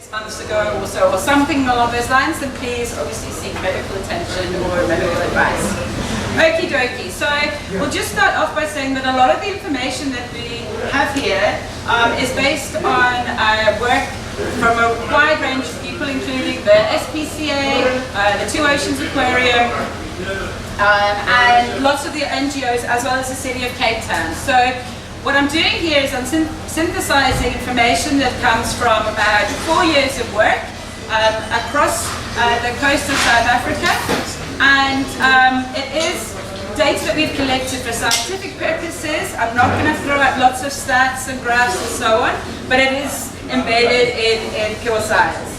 6 months ago or so, or something along those lines, then please obviously seek medical attention or medical advice. Okie dokie. So we'll just start off by saying that a lot of the information that we have here is based on work from a wide range of people, including the SPCA, the Two Oceans Aquarium, and lots of the NGOs, as well as the City of Cape Town. So what I'm doing here is I'm synthesizing information that comes from about 4 years of work across the coast of South Africa, and it is data that we've collected for scientific purposes. I'm not going to throw out lots of stats and graphs and so on, but it is embedded in pure science.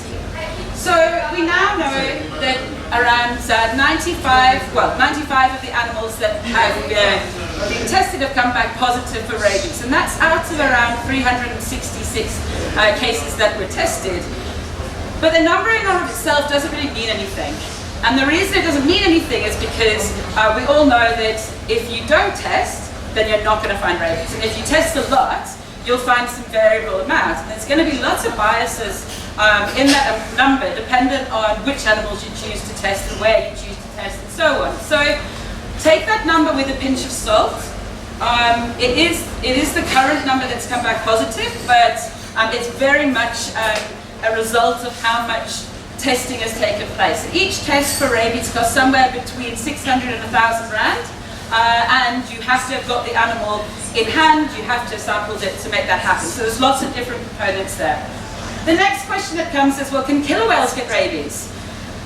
So we now know that around 95 of the animals that have been tested have come back positive for rabies, and that's out of around 366 cases that were tested. But the number in and of itself doesn't really mean anything. And the reason it doesn't mean anything is because we all know that if you don't test, then you're not going to find rabies. And if you test a lot, you'll find some variable amounts. And there's going to be lots of biases in that number, dependent on which animals you choose to test and where you choose to test and so on. So take that number with a pinch of salt. It is the current number that's come back positive, but it's very much a result of how much testing has taken place. Each test for rabies costs somewhere between 600 and 1,000 rand, and you have to have got the animal in hand, you have to have sampled it to make that happen. So there's lots of different components there. The next question that comes is, well, can killer whales get rabies?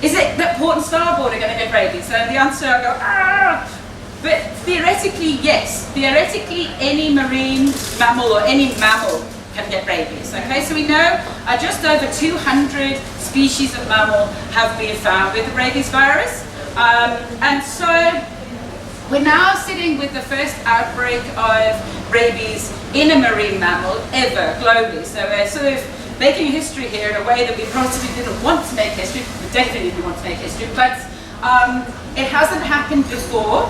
Is it that port and starboard are going to get rabies? And the answer, I go, but theoretically, yes. Theoretically, any marine mammal or any mammal can get rabies. Okay, so we know just over 200 species of mammal have been found with the rabies virus, and so we're now sitting with the first outbreak of rabies in a marine mammal ever globally. So we're sort of making history here in a way that we possibly didn't want to make history. We definitely didn't want to make history, but it hasn't happened before.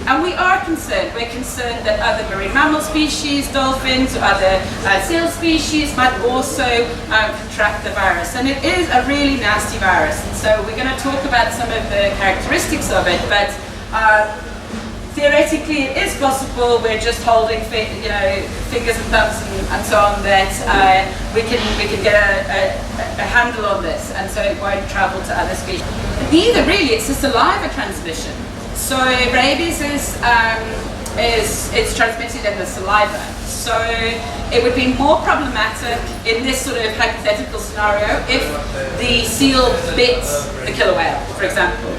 And we are concerned. We're concerned that other marine mammal species, dolphins, or other seal species might also contract the virus. And it is a really nasty virus. And so we're going to talk about some of the characteristics of it. But theoretically, it is possible. We're just holding fingers and thumbs and so on that we can get a handle on this, and so it won't travel to other species. Neither really. It's a saliva transmission. So rabies is it's transmitted in the saliva. So it would be more problematic in this sort of hypothetical scenario if the seal bit the killer whale, for example,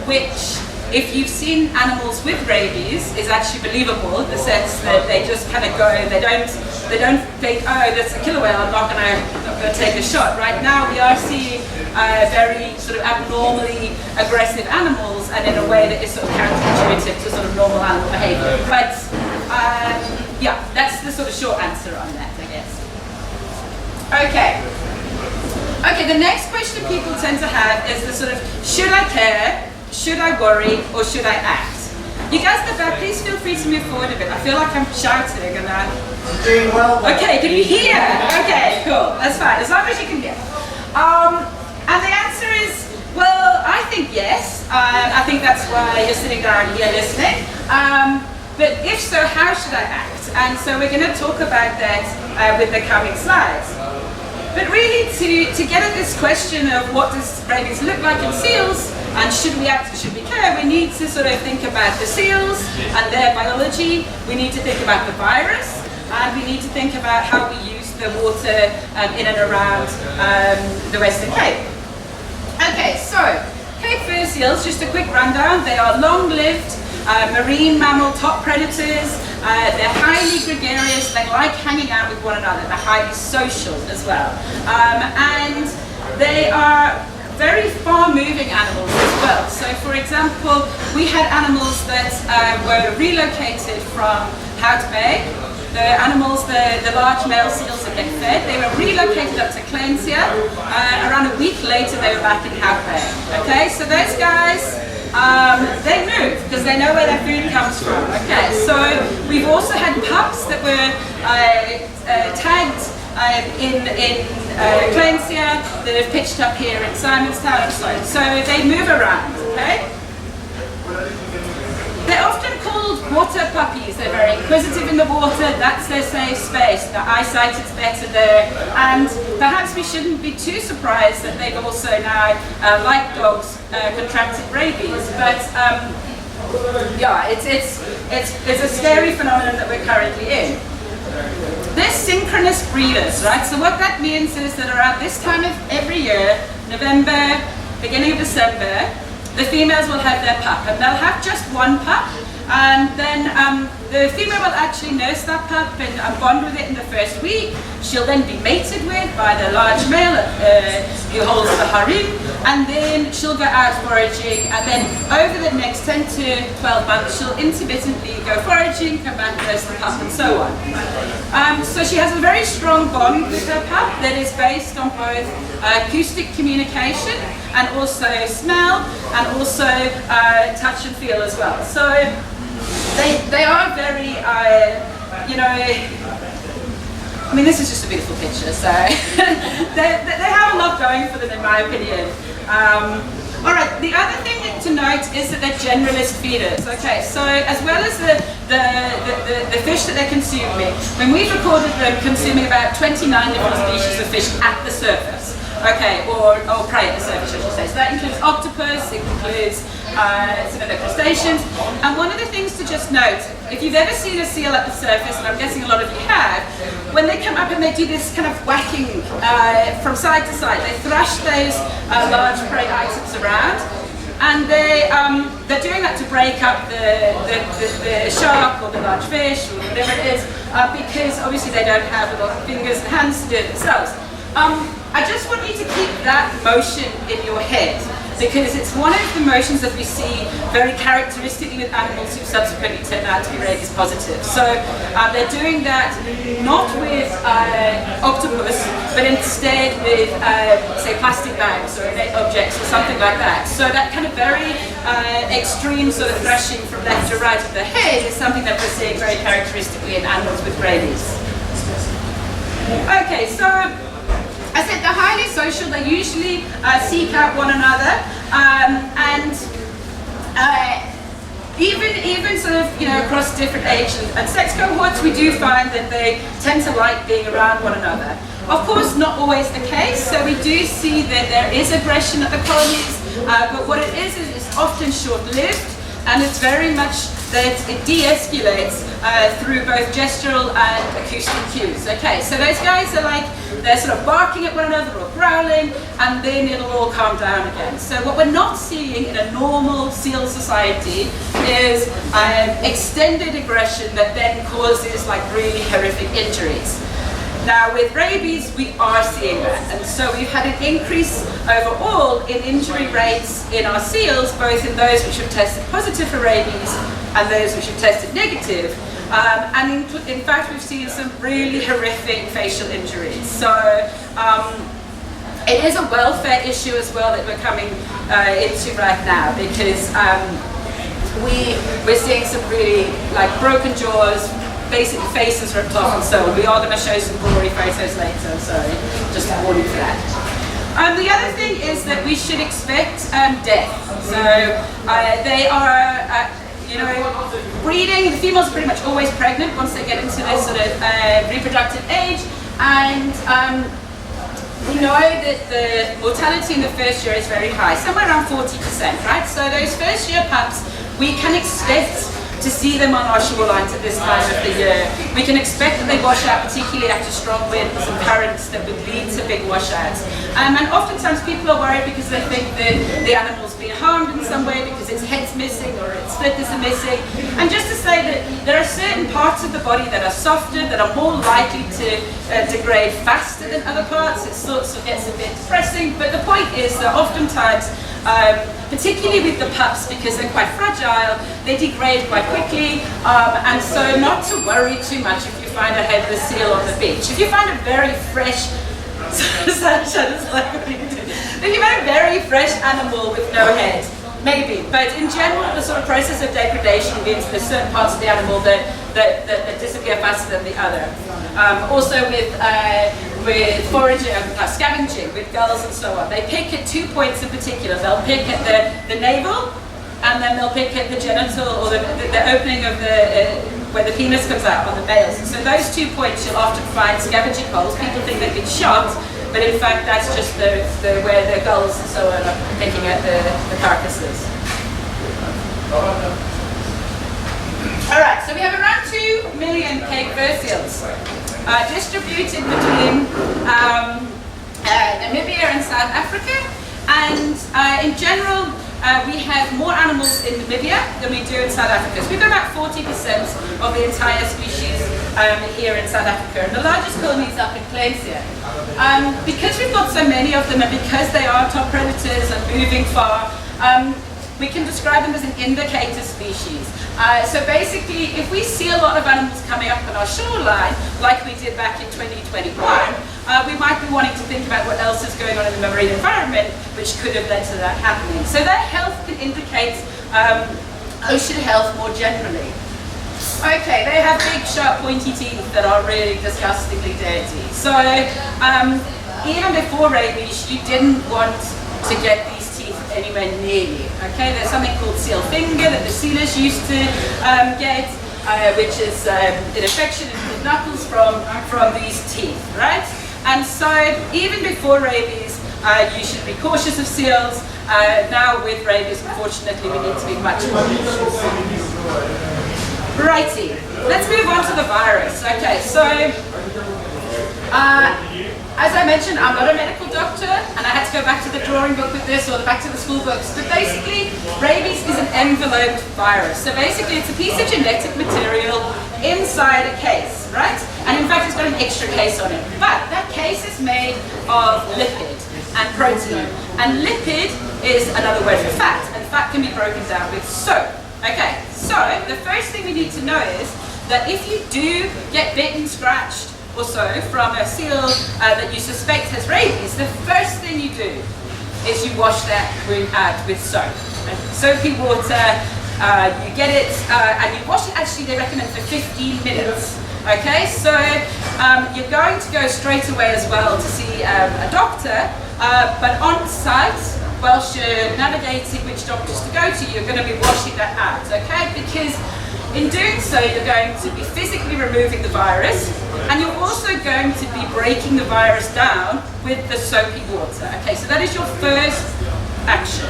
which, if you've seen animals with rabies, is actually believable in the sense that they just kind of go, they don't think, oh, that's a killer whale, I'm not going to take a shot. Right now we are seeing very sort of abnormally aggressive animals, and in a way that is sort of counterintuitive to sort of normal animal behavior. But yeah, that's the sort of short answer on that, I guess. Okay, the next question people tend to have is the sort of, should I care? Should I worry, or should I act? You guys at the back, please feel free to move forward a bit. I feel like I'm shouting and I'm doing well. Okay, can you hear? Okay, cool. That's fine, as long as you can hear. And the answer is, well, I think yes. I think that's why you're sitting down here listening. But if so, how should I act? And so we're going to talk about that with the coming slides. But really, to get at this question of what does rabies look like in seals, and should we act or should we care, we need to sort of think about the seals and their biology. We need to think about the virus, and we need to think about how we use the water in and around the Western Cape. Okay, so Cape fur seals, just a quick rundown. They are long-lived marine mammal top predators. They're highly gregarious. They like hanging out with one another. They're highly social as well. And they are very far-moving animals as well. So, for example, we had animals that were relocated from Hout Bay. The animals, the large male seals that get fed, they were relocated up to Clencia. Around a week later, they were back in Hout Bay. Okay, so those guys, they move because they know where their food comes from. Okay, so we've also had pups that were tagged in Clencia that have pitched up here in Simonstown and so on. So they move around, okay? They're often called water puppies. They're very inquisitive in the water. That's their safe space. Their eyesight is better there. And perhaps we shouldn't be too surprised that they've also now, like dogs, contracted rabies. But yeah, it's a scary phenomenon that we're currently in. They're synchronous breeders, right? So what that means is that around this time of every year, November, beginning of December, the females will have their pup, and they'll have just one pup, and then the female will actually nurse that pup and bond with it in the first week. She'll then be mated with by the large male who holds the harem, and then she'll go out foraging, and then over the next 10 to 12 months she'll intermittently go foraging, come back, nurse the pup, and so on. So she has a very strong bond with her pup that is based on both acoustic communication and also smell and also touch and feel as well. So they are very, you know, I mean, this is just a beautiful picture, so they have a lot going for them in my opinion. All right, the other thing to note is that they're generalist feeders. Okay, so as well as the fish that they're consuming, when we've recorded them consuming about 29 different species of fish at the surface. Okay, or prey at the surface, I should say. So that includes octopus, it includes some of the crustaceans. And one of the things to just note, if you've ever seen a seal at the surface, and I'm guessing a lot of you have, when they come up and they do this kind of whacking from side to side, they thrash those large prey items around. And they're doing that to break up the shark or the large fish or whatever it is, because obviously they don't have little fingers and hands to do it themselves. I just want you to keep that motion in your head, because it's one of the motions that we see very characteristically with animals who subsequently turn out to be rabies positive. So they're doing that not with octopus, but instead with, say, plastic bags or inert objects or something like that. So that kind of very extreme sort of thrashing from left to right of the head is something that we're seeing very characteristically in animals with rabies. Okay, so I said they're highly social. They usually seek out one another, and even sort of, you know, across different age and sex cohorts, we do find that they tend to like being around one another. Of course, not always the case. So we do see that there is aggression at the colonies, but what it is it's often short-lived, and it's very much that it de-escalates through both gestural and acoustic cues. Okay, so those guys are like, they're sort of barking at one another or growling, and then it'll all calm down again. So what we're not seeing in a normal seal society is extended aggression that then causes like really horrific injuries. Now with rabies, we are seeing that, and so we've had an increase overall in injury rates in our seals, both in those which have tested positive for rabies and those which have tested negative. And in fact, we've seen some really horrific facial injuries. So it is a welfare issue as well that we're coming into right now, because we're seeing some really like broken jaws, basic faces ripped off and so on. We are going to show some gory photos later, sorry, just a warning for that. The other thing is that we should expect death. So they are, you know, breeding, the females are pretty much always pregnant once they get into this sort of reproductive age, and we know that the mortality in the first year is very high, somewhere around 40%, right? So those first year pups, we can expect to see them on our shorelines at this time of the year. We can expect that they wash out, particularly after strong winds and currents that would lead to big washouts. And oftentimes people are worried because they think that the animal's been harmed in some way because its head's missing or its splitters are missing. And just to say that there are certain parts of the body that are softer, that are more likely to degrade faster than other parts. It sort of gets a bit depressing, but the point is that oftentimes, particularly with the pups, because they're quite fragile, they degrade quite quickly, and so not to worry too much if you find a headless seal on the beach. If you find a very fresh, if you find a very fresh animal with no head, maybe, but in general the sort of process of degradation means there's certain parts of the animal that disappear faster than the other. Also with with foraging, scavenging with gulls and so on. They pick at 2 points in particular. They'll pick at the navel, and then they'll pick at the genital, or the opening of where the penis comes out on the males. And so those 2 points you'll often find scavenging holes. People think they've been shot, but in fact that's just where the gulls and so on are picking at the carcasses. Alright, so we have around 2 million Cape fur seals distributed between Namibia and South Africa, and in general we have more animals in Namibia than we do in South Africa. So we've got about 40% of the entire species here in South Africa, and the largest colony is up in Clancy. Because we've got so many of them, and because they are top predators and moving far, we can describe them as an indicator species. So basically, if we see a lot of animals coming up on our shoreline, like we did back in 2021, we might be wanting to think about what else is going on in the marine environment, which could have led to that happening. So their health can indicate ocean health more generally. Okay, they have big, sharp, pointy teeth that are really disgustingly dirty. So even before rabies, you didn't want to get these teeth anywhere near you. Okay, there's something called seal finger that the sealers used to get, which is an infection in the knuckles from these teeth, right? And so even before rabies, you should be cautious of seals. Now with rabies, unfortunately, we need to be much more cautious. Righty, let's move on to the virus. Okay, so as I mentioned, I'm not a medical doctor, and I had to go back to the drawing book with this, or back to the school books, but basically, rabies is an enveloped virus. So basically, it's a piece of genetic material inside a case, right? And in fact, it's got an extra case on it. But that case is made of lipid and protein. And lipid is another word for fat, and fat can be broken down with soap. Okay, so the first thing we need to know is that if you do get bitten, scratched, or so from a seal that you suspect has rabies, the first thing you do is you wash that wound out with soap. Soapy water, you get it, and you wash it, actually they recommend for 15 minutes. Okay, so you're going to go straight away as well to see a doctor, but on site, whilst you're navigating which doctors to go to, you're going to be washing that out, okay? Because in doing so, you're going to be physically removing the virus, and you're also going to be breaking the virus down with the soapy water. Okay, so that is your first action.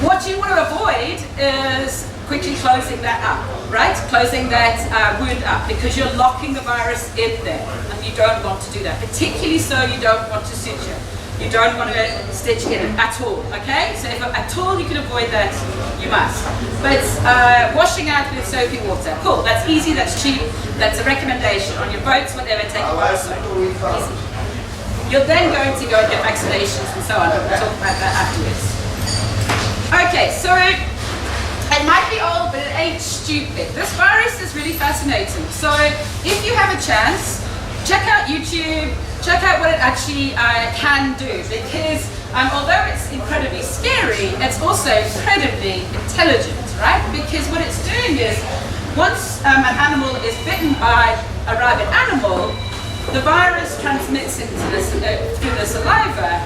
What you want to avoid is quickly closing that up, right? Closing that wound up, because you're locking the virus in there, and you don't want to do that. Particularly so, you don't want to suture. You don't want to stitch in at all, okay? So if at all you can avoid that, you must. But washing out with soapy water, cool, that's easy, that's cheap, that's a recommendation. On your boats, whatever, take a bar of soap, easy. You're then going to go and get vaccinations and so on, and we'll talk about that afterwards. Okay, so it might be old, but it ain't stupid. This virus is really fascinating. So if you have a chance, check out YouTube, check out what it actually can do, because although it's incredibly scary, it's also incredibly intelligent, right? Because what it's doing is, once an animal is bitten by a rabid animal, the virus transmits into through the saliva,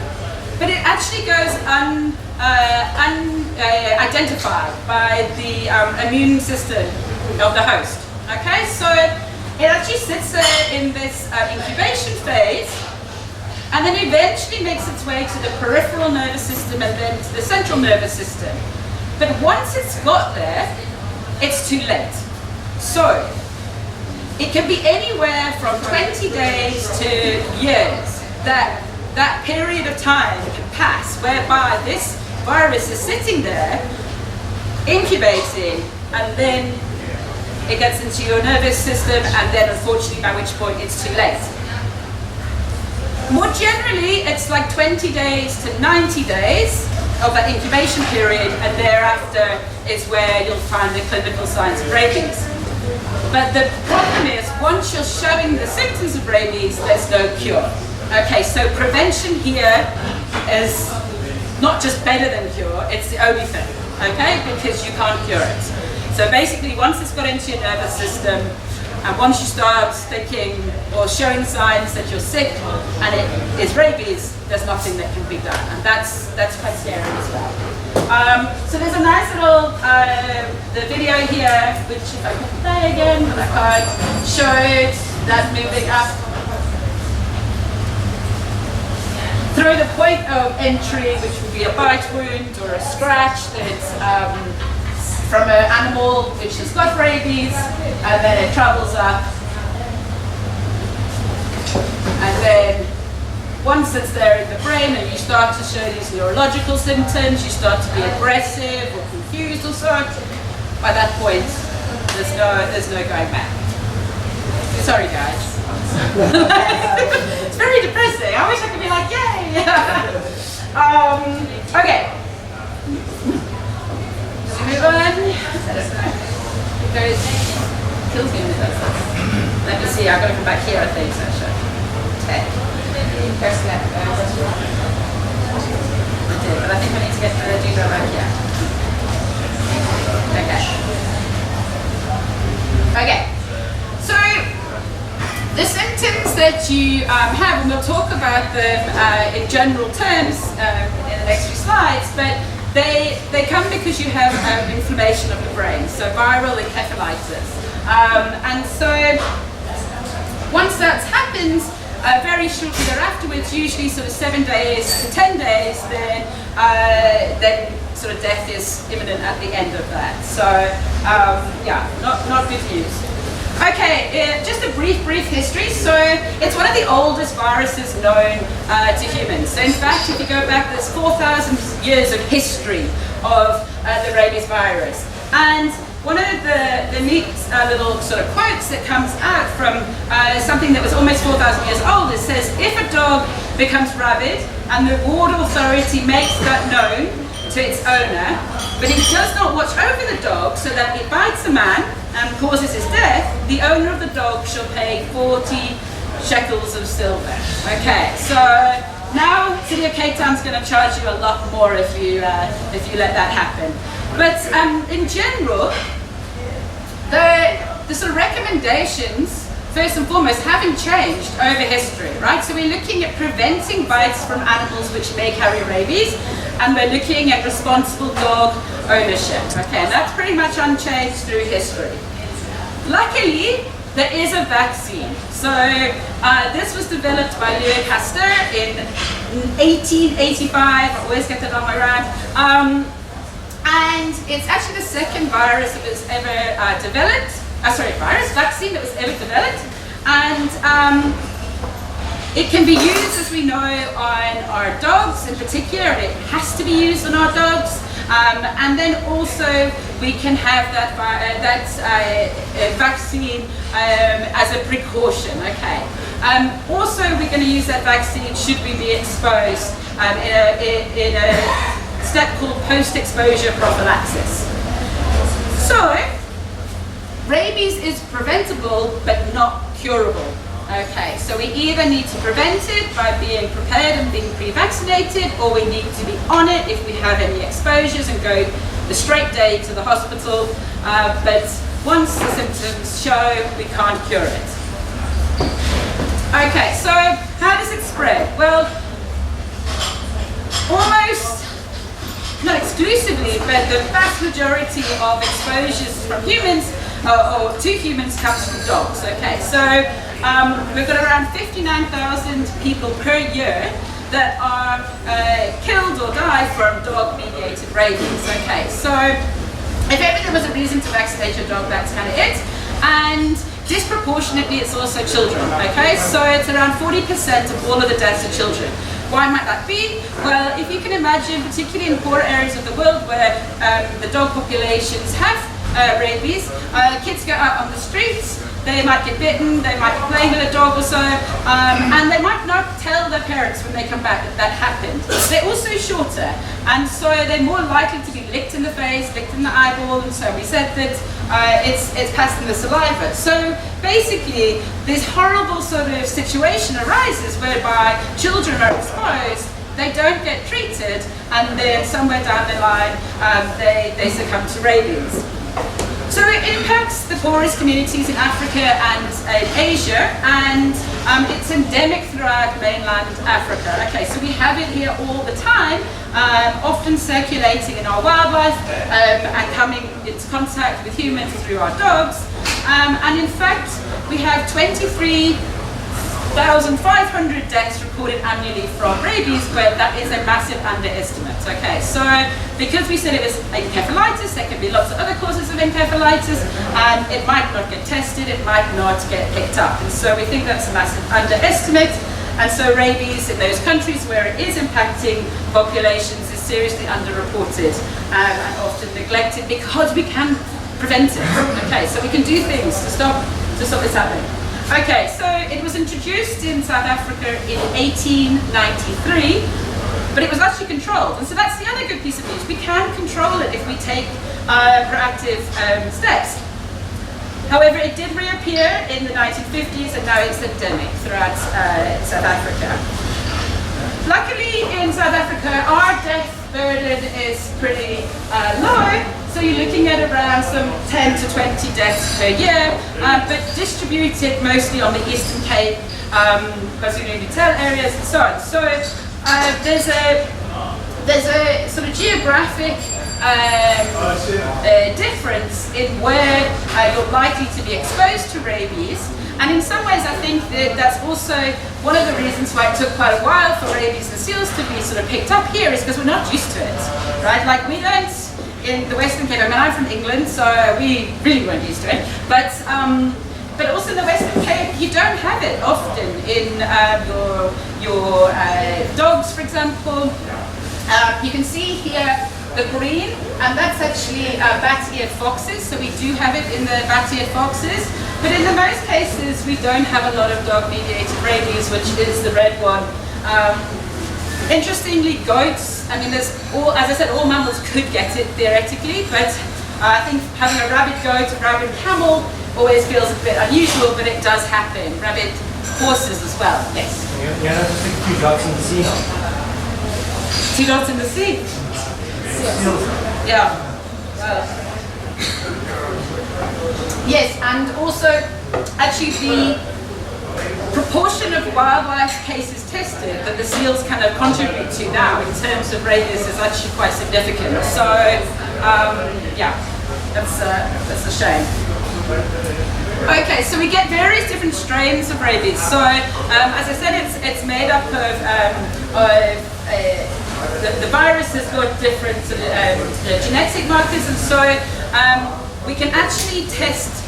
but it actually goes unidentified by the immune system of the host. Okay, so it actually sits there in this incubation phase, and then eventually makes its way to the peripheral nervous system and then to the central nervous system. But once it's got there, it's too late. So it can be anywhere from 20 days to years that period of time can pass whereby this virus is sitting there, incubating, and then it gets into your nervous system, and then unfortunately by which point it's too late. More generally, it's like 20 days to 90 days of that incubation period, and thereafter is where you'll find the clinical signs of rabies. But the problem is, once you're showing the symptoms of rabies, there's no cure. Okay, so prevention here is not just better than cure, it's the only thing, okay, because you can't cure it. So basically, once it's got into your nervous system, And once you start thinking or showing signs that you're sick and it is rabies, there's nothing that can be done. And that's quite scary as well. So there's a nice little the video here, which if I can play again, but I can't, showed that moving up through the point of entry, which would be a bite wound or a scratch that's from an animal which has got rabies, and then it travels up, and then once it's there in the brain and you start to show these neurological symptoms, you start to be aggressive or confused or so, by that point there's no going back. Sorry guys. It's very depressing. I wish I could be like, yay! Okay. Move on. I don't know. It kills me when it does this. Let me see, I've got to come back here, I think, Sasha. Okay. First step. I did, but I think I need to get the dewdrop back here. Okay. Okay. So, the symptoms that you have, and we'll talk about them in general terms in the next few slides, but they come because you have inflammation of the brain, so viral encephalitis. And so once that happens, very shortly thereafterwards, usually sort of 7 days to 10 days, then sort of death is imminent at the end of that. So yeah, not good news. Okay, just a brief history. So it's one of the oldest viruses known to humans. So in fact, if you go back, there's 4,000 years of history of the rabies virus. And one of the neat little sort of quotes that comes out from something that was almost 4,000 years old, it says, if a dog becomes rabid and the ward authority makes that known to its owner, but he does not watch over the dog so that it bites a man and causes his death, the owner of the dog shall pay 40 shekels of silver. Okay, so now City of Cape Town's going to charge you a lot more if you let that happen. But in general, the sort of recommendations, first and foremost, haven't changed over history, right? So we're looking at preventing bites from animals which may carry rabies, and we're looking at responsible dog ownership. Okay, and that's pretty much unchanged through history. Luckily, there is a vaccine. So this was developed by Louis Pasteur in 1885. I always get that on my rhyme. And it's actually the second virus that was ever developed. Vaccine that was ever developed. And it can be used, as we know, on our dogs in particular, and it has to be used on our dogs. And then also we can have that vaccine as a precaution. Okay. Also, we're going to use that vaccine should we be exposed in a step called post-exposure prophylaxis. So, rabies is preventable but not curable. Okay, so we either need to prevent it by being prepared and being pre-vaccinated, or we need to be on it if we have any exposures and go the straight day to the hospital. But once the symptoms show, we can't cure it. Okay, so how does it spread? Well, almost, not exclusively, but the vast majority of exposures from humans or to humans comes from dogs. Okay, so we've got around 59,000 people per year that are killed or die from dog-mediated rabies. Okay, so if ever there was a reason to vaccinate your dog, that's kind of it. And disproportionately, it's also children. Okay, so it's around 40% of all of the deaths are children. Why might that be? Well, if you can imagine, particularly in poor areas of the world where the dog populations have rabies, kids go out on the streets, they might get bitten, they might be playing with a dog or so, and they might not tell their parents when they come back that that happened. They're also shorter, and so they're more likely to be licked in the face, licked in the eyeball, and so we said that it's passed in the saliva. So basically, this horrible sort of situation arises whereby children are exposed, they don't get treated, and then somewhere down the line, they succumb to rabies. So it impacts the poorest communities in Africa and Asia, and it's endemic throughout mainland Africa. Okay, so we have it here all the time, often circulating in our wildlife and coming into contact with humans through our dogs. And in fact, we have 23,500 deaths recorded annually from rabies, but that is a massive underestimate. Okay, so because we said it was encephalitis, there could be lots of other causes of encephalitis, and it might not get tested, it might not get picked up. And so we think that's a massive underestimate. And so rabies in those countries where it is impacting populations is seriously underreported and often neglected because we can prevent it. Okay, so we can do things to stop this happening. Okay, so it was introduced in South Africa in 1893, but it was actually controlled. And so that's the other good piece of news. We can control it if we take proactive steps. However, it did reappear in the 1950s, and now it's endemic throughout South Africa. Luckily, in South Africa, our death burden is pretty low. So you're looking at around some 10 to 20 deaths per year, but distributed mostly on the Eastern Cape, KwaZulu-Natal areas and so on. So there's a sort of geographic difference in where you're likely to be exposed to rabies. And in some ways, I think that that's also one of the reasons why it took quite a while for rabies and seals to be sort of picked up here, is because we're not used to it, right? Like we don't, in the Western Cape, I mean, I'm from England, so we really weren't used to it. But also in the Western Cape, you don't have it often in your dogs, for example. You can see here the green, and that's actually bat-eared foxes. So we do have it in the bat-eared foxes, but in the most cases, we don't have a lot of dog-mediated rabies, which is the red one. Interestingly, goats, I mean, there's all, as I said, all mammals could get it theoretically, but I think having a rabid goat, a rabid camel always feels a bit unusual, but it does happen. Rabid horses as well, yes. Yeah, just like 2 dots in the sea now. 2 dots in the sea? Yeah. Yes, and also, actually the proportion of wildlife cases tested that the seals kind of contribute to now in terms of rabies is actually quite significant. So, yeah, that's a shame. Okay, so we get various different strains of rabies. So, as I said, it's made up of the virus has got different genetic markers, and so we can actually test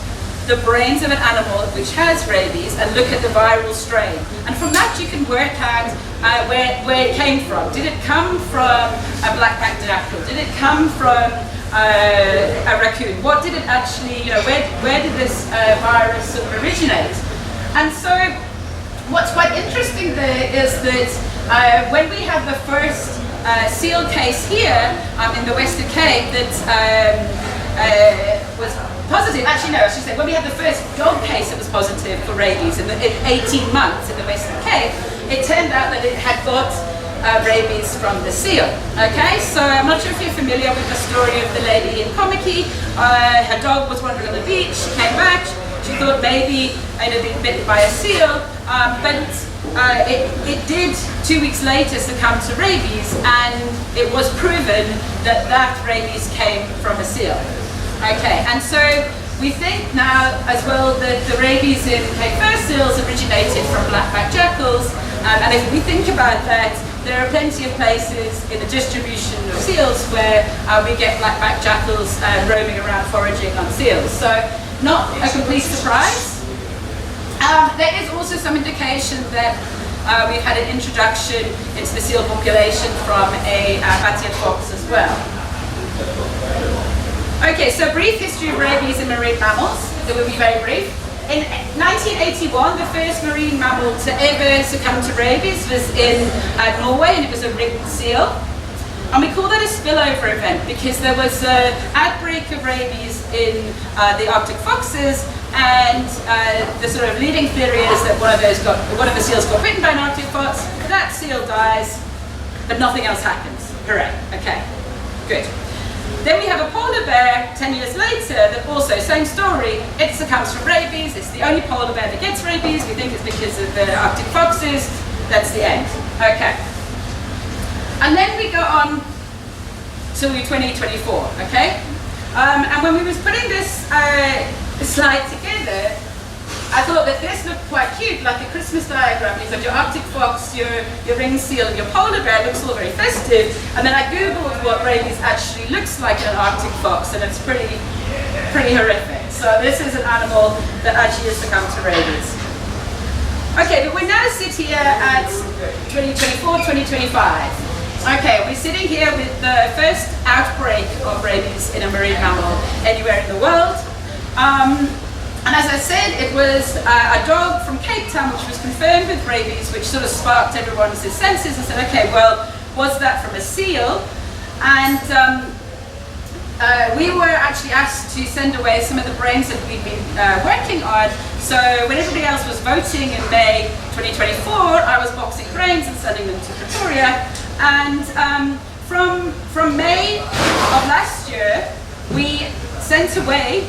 the brains of an animal which has rabies and look at the viral strain. And from that you can work out where it came from. Did it come from a black-backed jackal? Did it come from a raccoon? What did it actually, where did this virus sort of originate? And so what's quite interesting there is that when we have the first seal case here in the Western Cape that was positive, actually no, I should say, when we had the first dog case that was positive for rabies in 18 months in the Western Cape, it turned out that it had got rabies from the seal. Okay, so I'm not sure if you're familiar with the story of the lady in Komiki. Her dog was wandering on the beach, she came back, she thought maybe it had been bitten by a seal, but it did 2 weeks later succumb to rabies, and it was proven that rabies came from a seal. Okay, and so we think now as well that the rabies in Cape Fur seals originated from black-backed jackals, and if we think about that, there are plenty of places in the distribution of seals where we get black-backed jackals roaming around foraging on seals. So not a complete surprise. There is also some indication that we've had an introduction into the seal population from a bat-eared fox as well. Okay, so brief history of rabies in marine mammals. It will be very brief. In 1981, the first marine mammal to ever succumb to rabies was in Norway, and it was a ringed seal. And we call that a spillover event because there was an outbreak of rabies in the Arctic foxes, and the sort of leading theory is that one of the seals got bitten by an Arctic fox, that seal dies, but nothing else happens. Hooray, okay, good. Then we have a polar bear 10 years later that also, same story, it succumbs from rabies. It's the only polar bear that gets rabies. We think it's because of the Arctic foxes. That's the end. Okay. And then we go on to 2024, okay? And when we was putting this slide together, I thought that this looked quite cute, like a Christmas diagram. You've got your Arctic fox, your ring seal, and your polar bear. It looks all very festive. And then I googled what rabies actually looks like in an Arctic fox, and it's pretty horrific. So this is an animal that actually has succumbed to rabies. Okay, but we now sit here at 2024, 2025. Okay, we're sitting here with the first outbreak of rabies in a marine mammal anywhere in the world. And as I said, it was a dog from Cape Town which was confirmed with rabies, which sort of sparked everyone's senses and said, okay, well, was that from a seal? And we were actually asked to send away some of the brains that we'd been working on. So when everybody else was voting in May 2024, I was boxing brains and sending them to Pretoria. And from May of last year, we sent away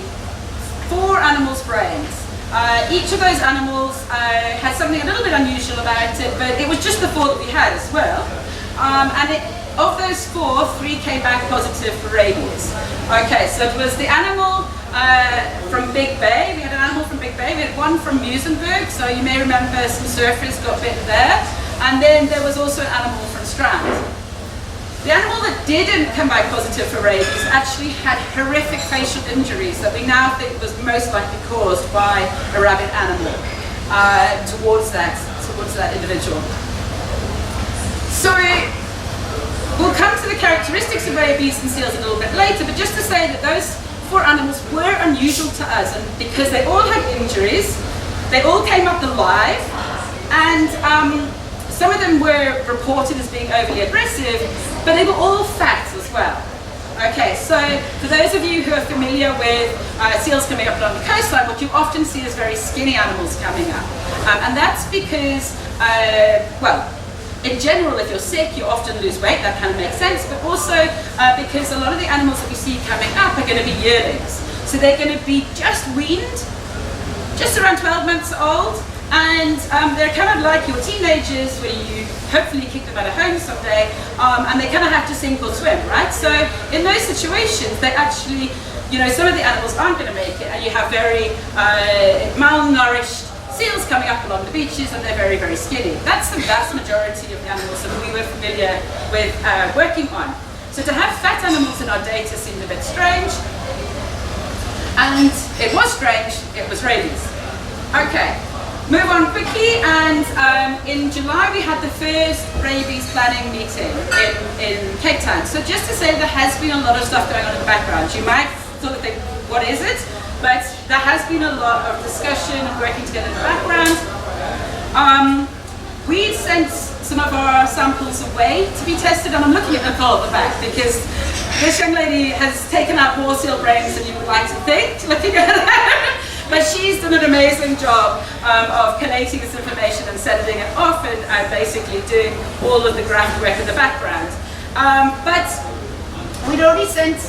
4 animals' brains. Each of those animals had something a little bit unusual about it, but it was just the 4 that we had as well. Of those 4, 3 came back positive for rabies. Okay, so it was the animal from Big Bay. We had an animal from Big Bay. We had one from Muizenberg, so you may remember some surfers got bitten there. And then there was also an animal from Strand. The animal that didn't come back positive for rabies actually had horrific facial injuries that we now think was most likely caused by a rabid animal towards that individual. So we'll come to the characteristics of rabies in seals a little bit later, but just to say that those 4 animals were unusual to us, and because they all had injuries, they all came up alive, and some of them were reported as being overly aggressive, but they were all fat as well. Okay, so for those of you who are familiar with seals coming up along the coastline, what you often see is very skinny animals coming up. And that's because, well, in general, if you're sick, you often lose weight, that kind of makes sense, but also because a lot of the animals that we see coming up are going to be yearlings. So they're going to be just weaned, just around 12 months old, and they're kind of like your teenagers where you hopefully kick them out of home someday, and they kind of have to sink or swim, right? So in those situations, they actually, you know, some of the animals aren't going to make it, and you have very malnourished seals coming up along the beaches, and they're very, very skinny. That's the vast majority of the animals that we were familiar with working on. So to have fat animals in our data seemed a bit strange, and it was strange, it was rabies. Okay. Move on quickly, and in July we had the first rabies planning meeting in Cape Town. So just to say, there has been a lot of stuff going on in the background. You might sort of think, what is it? But there has been a lot of discussion and working together in the background. We sent some of our samples away to be tested, and I'm looking at Nicole at the back because this young lady has taken out more seal brains than you would like to think, looking at her. But she's done an amazing job of collating this information and sending it off, and basically doing all of the groundwork in the background. But we'd already sent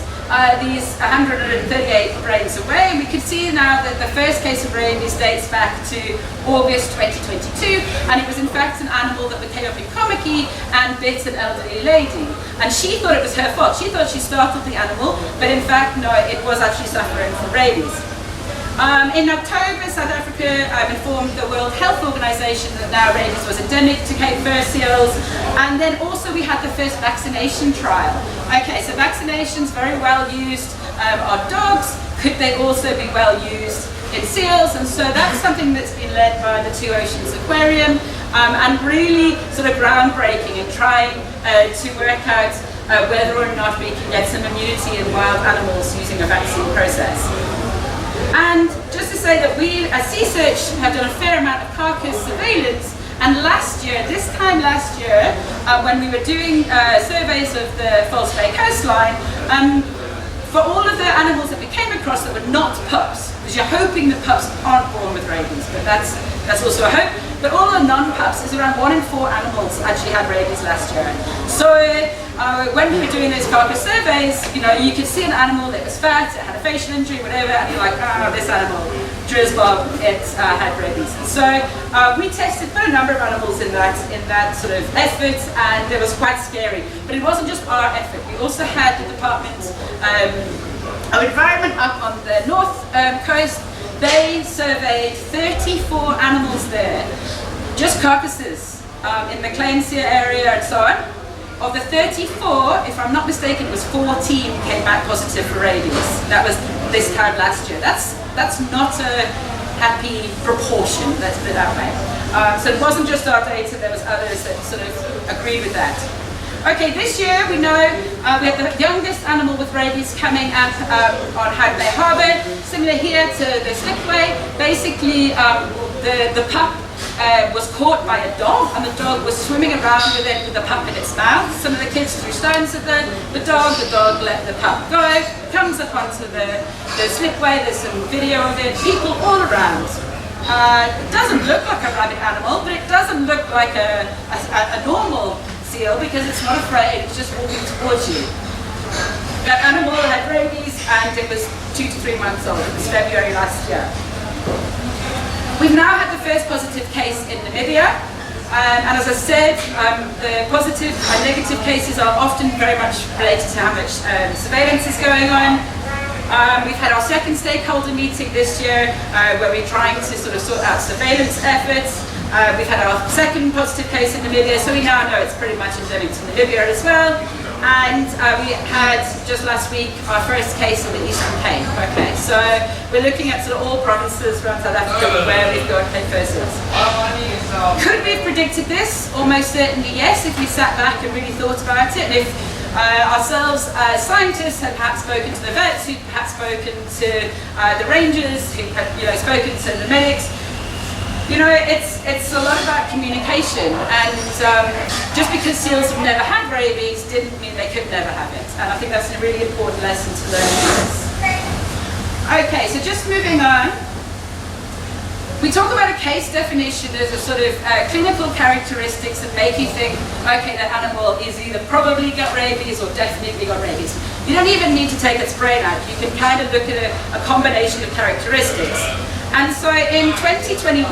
these 138 brains away, and we can see now that the first case of rabies dates back to August 2022, and it was in fact an animal that came up in Komaki and bit an elderly lady. And she thought it was her fault. She thought she startled the animal, but in fact no, it was actually suffering from rabies. In October, South Africa informed the World Health Organization that now rabies was endemic to Cape Fur seals, and then also we had the first vaccination trial. Okay, so vaccinations very well used on dogs. Could they also be well used in seals? And so that's something that's been led by the Two Oceans Aquarium, and really sort of groundbreaking in trying to work out whether or not we can get some immunity in wild animals using a vaccine process. And just to say that we, as Sea Search, have done a fair amount of carcass surveillance, and this time last year, when we were doing surveys of the False Bay coastline, for all of the animals that we came across that were not pups, because you're hoping that pups aren't born with rabies, but that's also a hope, but all the non-pups is around 1 in 4 animals actually had rabies last year. So when we were doing those carcass surveys, you know, you could see an animal that was fat, it had a facial injury, whatever, and you're like, oh, this animal, Drizbob, it had rabies. And so we tested quite a number of animals in that sort of effort, and it was quite scary. But it wasn't just our effort. We also had the Department of Environment up on the north coast. They surveyed 34 animals there, just carcasses, in the Clainsia area and so on. Of the 34, if I'm not mistaken, it was 14 came back positive for rabies. That was this time last year. That's not a happy proportion, let's put it that way. So it wasn't just our data, there was others that sort of agreed with that. Okay, this year we know we have the youngest animal with rabies coming up on High Bay Harbour, similar here to the slipway. Basically, the pup was caught by a dog, and the dog was swimming around with it with the pup in its mouth. Some of the kids threw stones at the dog let the pup go, comes up onto the slipway, there's some video of it, people all around. It doesn't look like a rabid animal, but it doesn't look like a normal seal because it's not afraid, it's just walking towards you. That animal had rabies and it was 2 to 3 months old. It was February last year. We've now had the first positive case in Namibia, and as I said, the positive and negative cases are often very much related to how much surveillance is going on. We've had our second stakeholder meeting this year where we're trying to sort out surveillance efforts. We've had our second positive case in Namibia, so we now know it's pretty much endemic to Namibia as well. And we had just last week our first case in the Eastern Cape. Okay, so we're looking at sort of all provinces around South Africa where we've got Cape Fursuits. Could we have predicted this? Almost certainly yes, if we sat back and really thought about it. And if ourselves as scientists had perhaps spoken to the vets, who'd perhaps spoken to the rangers, who had spoken to the medics. You know, it's a lot about communication, and just because seals have never had rabies didn't mean they could never have it. And I think that's a really important lesson to learn from this. Okay, so just moving on. We talk about a case definition as a sort of clinical characteristics that make you think, okay, that animal is either probably got rabies or definitely got rabies. You don't even need to take its brain out. You can kind of look at a combination of characteristics. And so in 2021,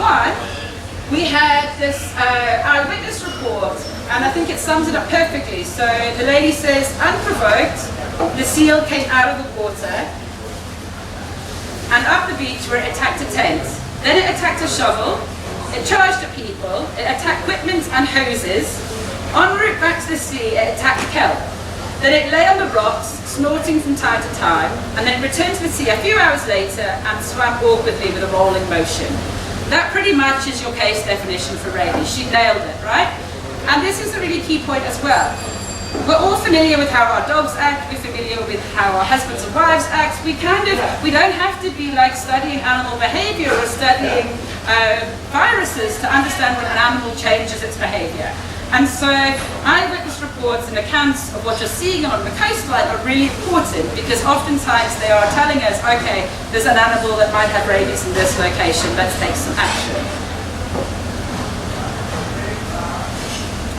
we had this eyewitness report, and I think it sums it up perfectly. So the lady says, unprovoked, the seal came out of the water and up the beach where it attacked a tent. Then it attacked a shovel, it charged at people, it attacked equipment and hoses. En route back to the sea, it attacked kelp. Then it lay on the rocks, snorting from time to time, and then returned to the sea a few hours later and swam awkwardly with a rolling motion. That pretty much is your case definition for rabies. She nailed it, right? And this is a really key point as well. We're all familiar with how our dogs act, we're familiar with how our husbands and wives act. We don't have to be like studying animal behavior or studying viruses to understand when an animal changes its behavior. And so eyewitness reports and accounts of what you're seeing on the coastline are really important because oftentimes they are telling us, okay, there's an animal that might have rabies in this location, let's take some action.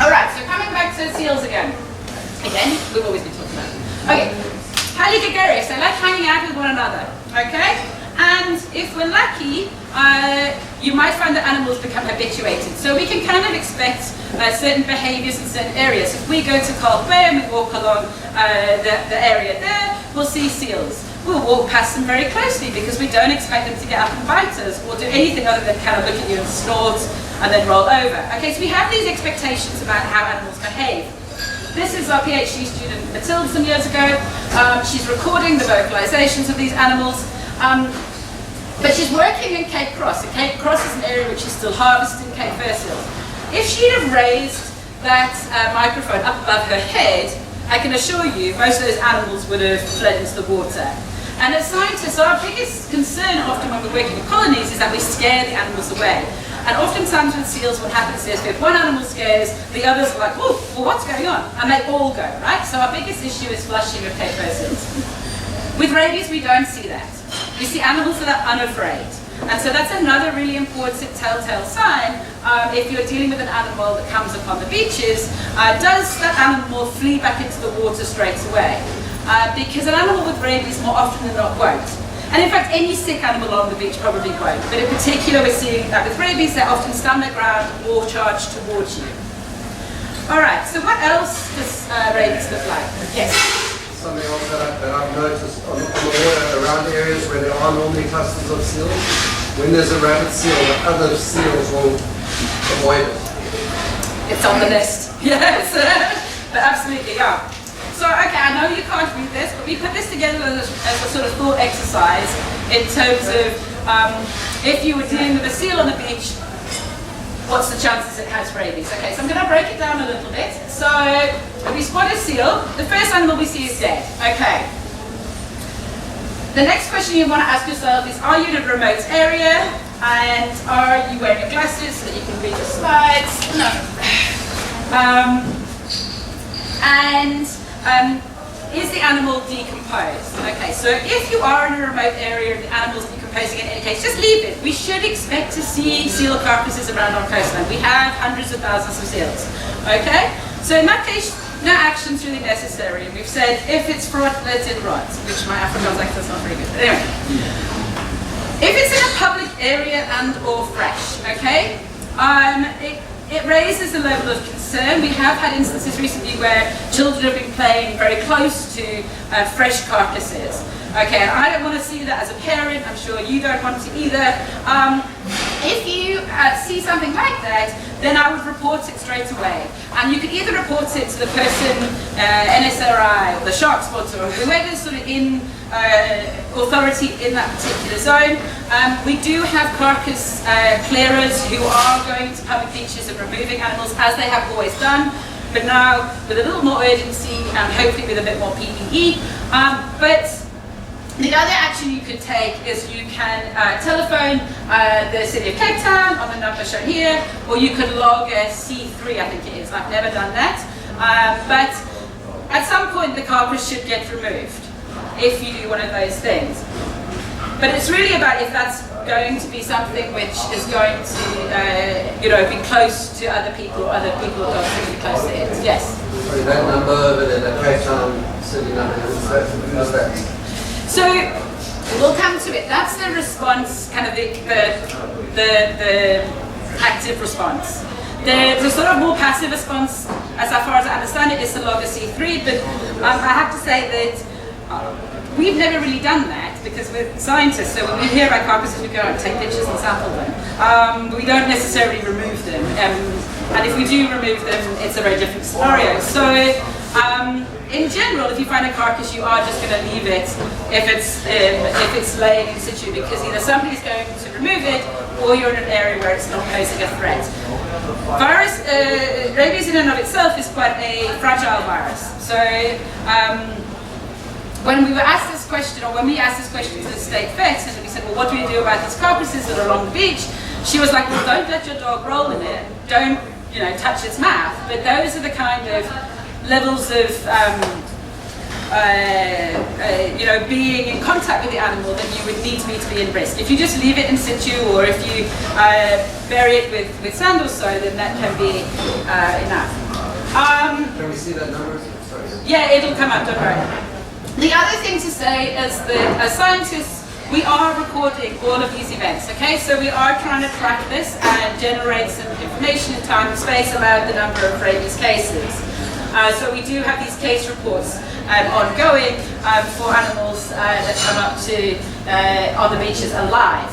Alright, so coming back to seals again. Again, we've always been talking about it. Okay, highly gregarious, they like hanging out with one another, okay? And if we're lucky, you might find that animals become habituated. So we can kind of expect certain behaviors in certain areas. If we go to Carl Bay and we walk along the area there, we'll see seals. We'll walk past them very closely because we don't expect them to get up and bite us or do anything other than kind of look at you and snort and then roll over. Okay, so we have these expectations about how animals behave. This is our PhD student Matilda some years ago. She's recording the vocalizations of these animals. But she's working in Cape Cross, and Cape Cross is an area which is still harvesting Cape Fursuits. If she'd have raised that microphone up above her head, I can assure you most of those animals would have fled into the water. And as scientists, our biggest concern often when we're working in colonies is that we scare the animals away. And oftentimes with seals, what happens is if one animal scares, the others are like, oh, well, what's going on? And they all go, right? So our biggest issue is flushing of Cape Fursuits. With rabies, we don't see that. We see animals that are unafraid. And so that's another really important telltale sign if you're dealing with an animal that comes upon the beaches. Does that animal flee back into the water straight away? Because an animal with rabies more often than not won't. And in fact, any sick animal on the beach probably won't. But in particular, we're seeing that with rabies, they often stand their ground or charge towards you. All right, so what else does rabies look like? Yes? Something else that I've noticed on the water around areas where there are normally clusters of seals, when there's a rabbit seal, the other seals will avoid it. It's on the list. Yes, but absolutely, yeah. So, okay, I know you can't read this, but we put this together as a sort of thought exercise in terms of if you were dealing with a seal on the beach, what's the chances it has rabies? Okay, so I'm going to break it down a little bit. So, if we spot a seal, the first animal we see is dead. Okay. The next question you want to ask yourself is, are you in a remote area? And are you wearing your glasses so that you can read the slides? No. Is the animal decomposed? Okay, so if you are in a remote area and the animal's decomposing in any case, just leave it. We should expect to see seal carcasses around our coastline. We have hundreds of thousands of seals. Okay? So in that case, no action's really necessary. We've said if it's rot, let it rot, which my Afrikaans accent's not very good. But anyway. If it's in a public area and or fresh, okay? It raises a level of concern. We have had instances recently where children have been playing very close to fresh carcasses. Okay, and I don't want to see that as a parent. I'm sure you don't want to either. If you see something like that, then I would report it straight away. And you can either report it to the person, NSRI, or the shark spotter, or whoever's sort of in authority in that particular zone. We do have carcass clearers who are going to public beaches and removing animals, as they have always done, but now with a little more urgency and hopefully with a bit more PPE. But the other action you could take is you can telephone the City of Cape Town on the number shown here, or you could log a C3, I think it is. I've never done that. But at some point the carcass should get removed if you do one of those things. But it's really about if that's going to be something which is going to be close to other people, or other people are going to be close to it. Yes? Sorry, that number over there, the Cape Town City number, who's that? So we'll come to it. That's the response, kind of the active response. The sort of more passive response, as far as I understand it, is the log a C3. But I have to say that we've never really done that because we're scientists. So when we hear about carcasses, we go and take pictures and sample them. We don't necessarily remove them, and if we do remove them, it's a very different scenario. So. In general, if you find a carcass, you are just going to leave it if it's laying in situ, because either somebody's going to remove it or you're in an area where it's not posing a threat. Rabies in and of itself is quite a fragile virus. So when we were asked this question, or when we asked this question to the state vet, and we said, well, what do we do about these carcasses that are along the beach? She was like, well, don't let your dog roll in it. Don't, touch its mouth. But those are the kind of levels of being in contact with the animal that you would need to be in risk. If you just leave it in situ, or if you bury it with sand or so, then that can be enough. Can we see that number? Sorry. Yeah, it'll come up, don't worry. The other thing to say is that as scientists, we are recording all of these events, okay? So we are trying to track this and generate some information in time and space about the number of rabies cases. So we do have these case reports ongoing for animals that come up to on the beaches alive.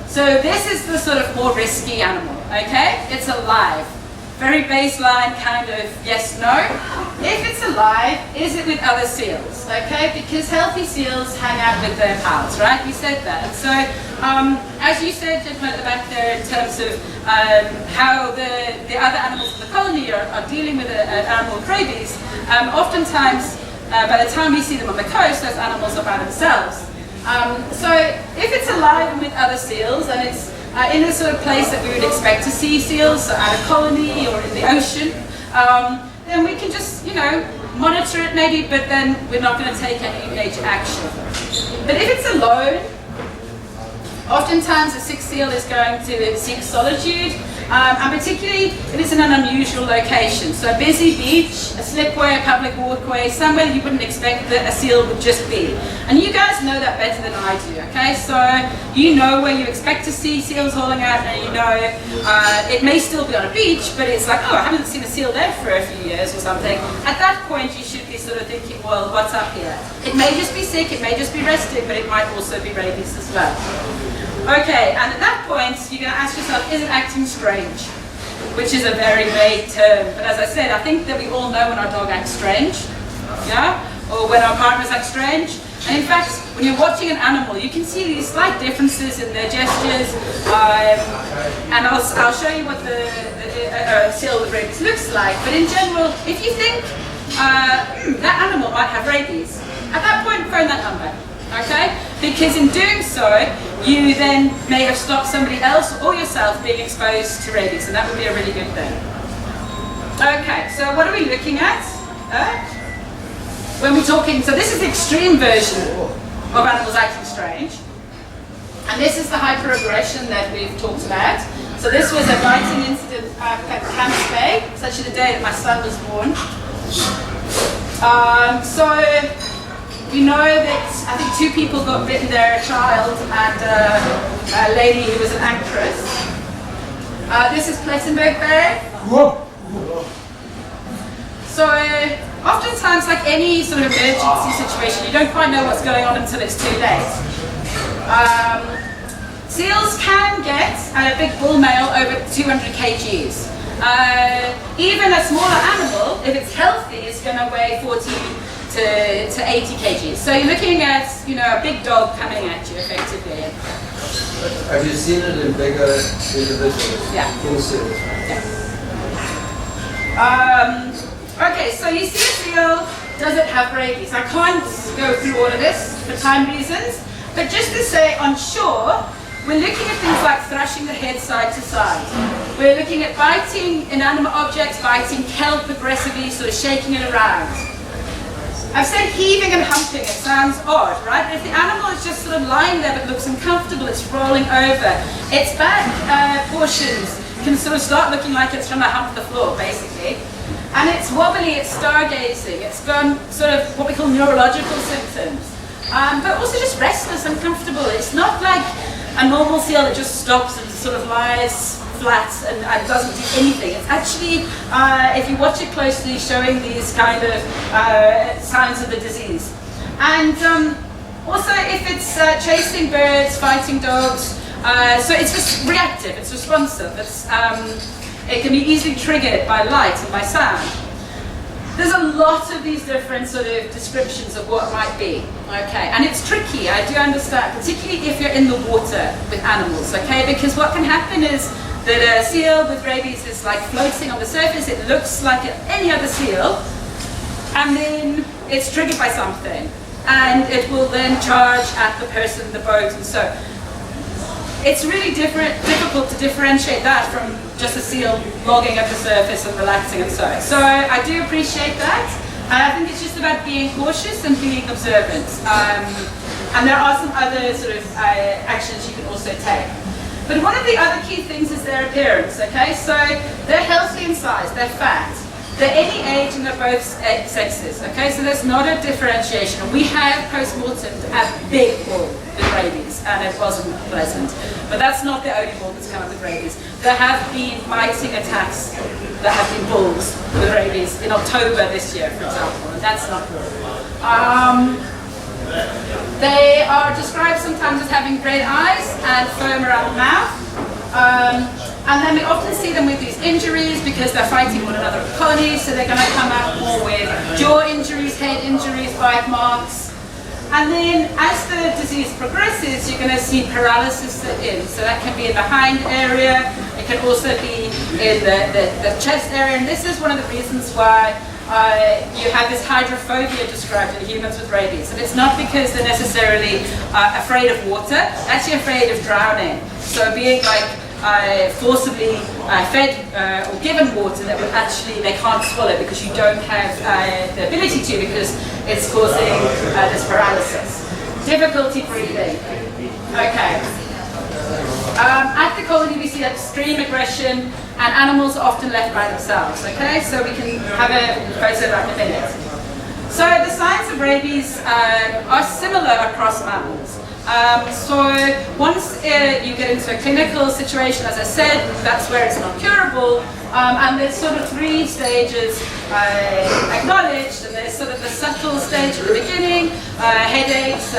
So this is the sort of more risky animal, okay? It's alive. Very baseline kind of yes, no. If it's alive, is it with other seals, okay? Because healthy seals hang out with their pals, right? We said that. And so, as you said, gentlemen at the back there, in terms of how the other animals in the colony are dealing with an animal with rabies, oftentimes, by the time we see them on the coast, those animals are by themselves. So if it's alive and with other seals, and it's in the sort of place that we would expect to see seals, so at a colony or in the ocean, then we can just, monitor it maybe, but then we're not going to take any major action. But if it's alone Oftentimes a sick seal is going to seek solitude, and particularly if it's in an unusual location. So a busy beach, a slipway, a public walkway, somewhere you wouldn't expect that a seal would just be. And you guys know that better than I do, okay? So you know where you expect to see seals hauling out, and you know it may still be on a beach, but it's like, oh, I haven't seen a seal there for a few years or something. At that point you should be sort of thinking, well, what's up here? It may just be sick, it may just be resting, but it might also be rabies as well. Okay, and at that point, you're going to ask yourself, is it acting strange? Which is a very vague term. But as I said, I think that we all know when our dog acts strange, yeah? Or when our partners act strange. And in fact, when you're watching an animal, you can see these slight differences in their gestures. And I'll show you what the seal with rabies looks like. But in general, if you think that animal might have rabies, at that point, phone that number. Okay? Because in doing so, you then may have stopped somebody else or yourself being exposed to rabies, and that would be a really good thing. Okay, so what are we looking at? When we're talking, so this is the extreme version of animals acting strange, and this is the hyperaggression that we've talked about. So this was a biting incident at Camps Bay. It's actually the day that my son was born. So we know that I think 2 people got bitten there, a child and a lady who was an actress. This is Plettenberg Bay. So oftentimes, like any sort of emergency situation, you don't quite know what's going on until it's too late. Seals can get a big bull male over 200 kgs. Even a smaller animal, if it's healthy, is going to weigh 40 to 80 kgs. So you're looking at, you know, a big dog coming at you effectively. Have you seen it in bigger individuals? Yeah. In seals? Yeah. Okay, so you see a seal, does it have rabies? I can't go through all of this for time reasons, but just to say on shore, we're looking at things like thrashing the head side to side. We're looking at biting inanimate objects, biting kelp aggressively, sort of shaking it around. I've said heaving and humping, it sounds odd, right? But if the animal is just sort of lying there but looks uncomfortable, it's rolling over, its back portions can sort of start looking like it's trying to hump the floor, basically. And it's wobbly, it's stargazing, it's got sort of what we call neurological symptoms. But also just restless, uncomfortable. It's not like a normal seal that just stops and sort of lies flat and doesn't do anything. It's actually, if you watch it closely, showing these kind of signs of the disease. And also if it's chasing birds, fighting dogs, so it's just reactive, it's responsive. It can be easily triggered by light and by sound. There's a lot of these different sort of descriptions of what it might be, okay? And it's tricky, I do understand, particularly if you're in the water with animals, okay? Because what can happen is that a seal with rabies is like floating on the surface, it looks like any other seal, and then it's triggered by something, and it will then charge at the person, the boat, and so. It's really difficult to differentiate that from just a seal logging at the surface and relaxing and so. So I do appreciate that, and I think it's just about being cautious and being observant. And there are some other sort of actions you can also take. But one of the other key things is their appearance, okay? So they're healthy in size, they're fat, they're any age and they're both sexes, okay? So there's not a differentiation. We have post-mortem a big bull with rabies, and it wasn't pleasant. But that's not the only bull that's come up with rabies. There have been biting attacks that have been bulls with rabies in October this year, for example, and that's not good. They are described sometimes as having red eyes and foam around the mouth. And then we often see them with these injuries because they're fighting one another in colonies, so they're going to come out more with jaw injuries, head injuries, bite marks. And then as the disease progresses, you're going to see paralysis set in. So that can be in the hind area, it can also be in the chest area, and this is one of the reasons why you have this hydrophobia described in humans with rabies. And it's not because they're necessarily afraid of water, they're actually afraid of drowning. So being like forcibly fed or given water that would actually, they can't swallow because you don't have the ability to, because it's causing this paralysis. Difficulty breathing. Okay. At the colony we see extreme aggression and animals are often left by themselves, okay? So we can have a photo of that in a minute. So the signs of rabies are similar across mammals. So once you get into a clinical situation, as I said, that's where it's not curable. And there's sort of 3 stages acknowledged, and there's sort of the subtle stage at the beginning, headaches,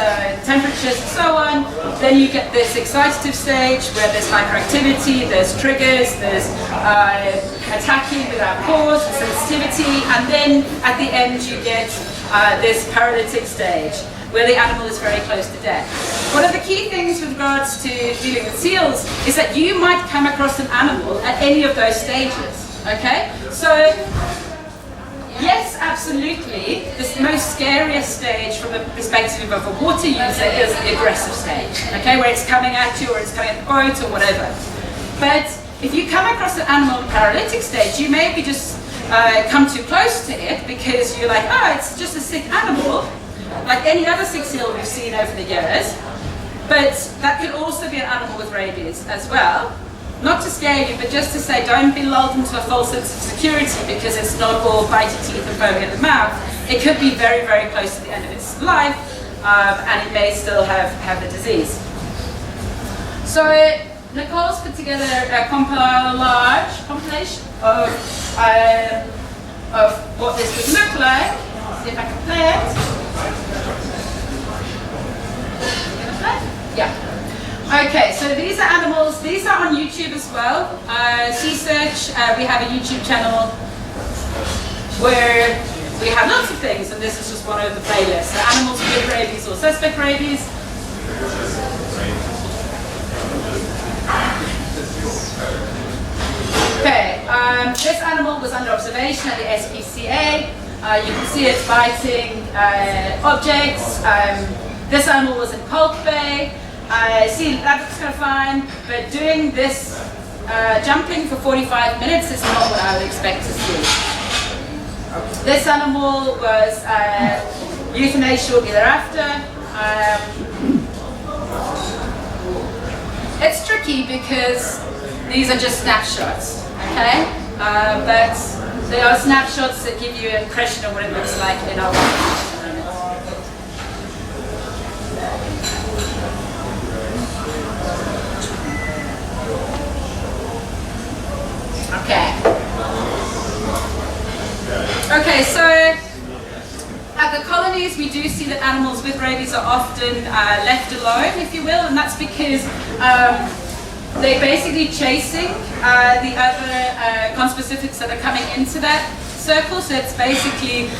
temperatures, and so on. Then you get this excitative stage where there's hyperactivity, there's triggers, there's attacking without pause, sensitivity, and then at the end you get this paralytic stage where the animal is very close to death. One of the key things with regards to dealing with seals is that you might come across an animal at any of those stages, okay? So, yes, absolutely, the most scariest stage from the perspective of a water user is the aggressive stage, okay, where it's coming at you or it's coming at the boat or whatever. But if you come across an animal in the paralytic stage, you maybe just come too close to it because you're like, oh, it's just a sick animal, like any other sick seal we've seen over the years. But that could also be an animal with rabies as well. Not to scare you, but just to say don't be lulled into a false sense of security because it's not all bitey teeth and foaming at the mouth. It could be very, very close to the end of its life, and it may still have the disease. So Nicole's put together a large compilation of what this would look like. See if I can play it. Yeah. Okay, so these are animals. These are on YouTube as well. Sea Search. We have a YouTube channel where we have lots of things, and this is just one of the playlists. So animals with rabies or suspect rabies. Okay, this animal was under observation at the SPCA. You can see it biting objects. This animal was in Polk Bay. See, that looks kind of fine, but doing this jumping for 45 minutes is not what I would expect to see. This animal was euthanized shortly thereafter. It's tricky because these are just snapshots, okay? But they are snapshots that give you an impression of what it looks like in our life. Okay, so at the colonies we do see that animals with rabies are often left alone, if you will, and that's because they're basically chasing the other conspecifics that are coming into that circle, so it's basically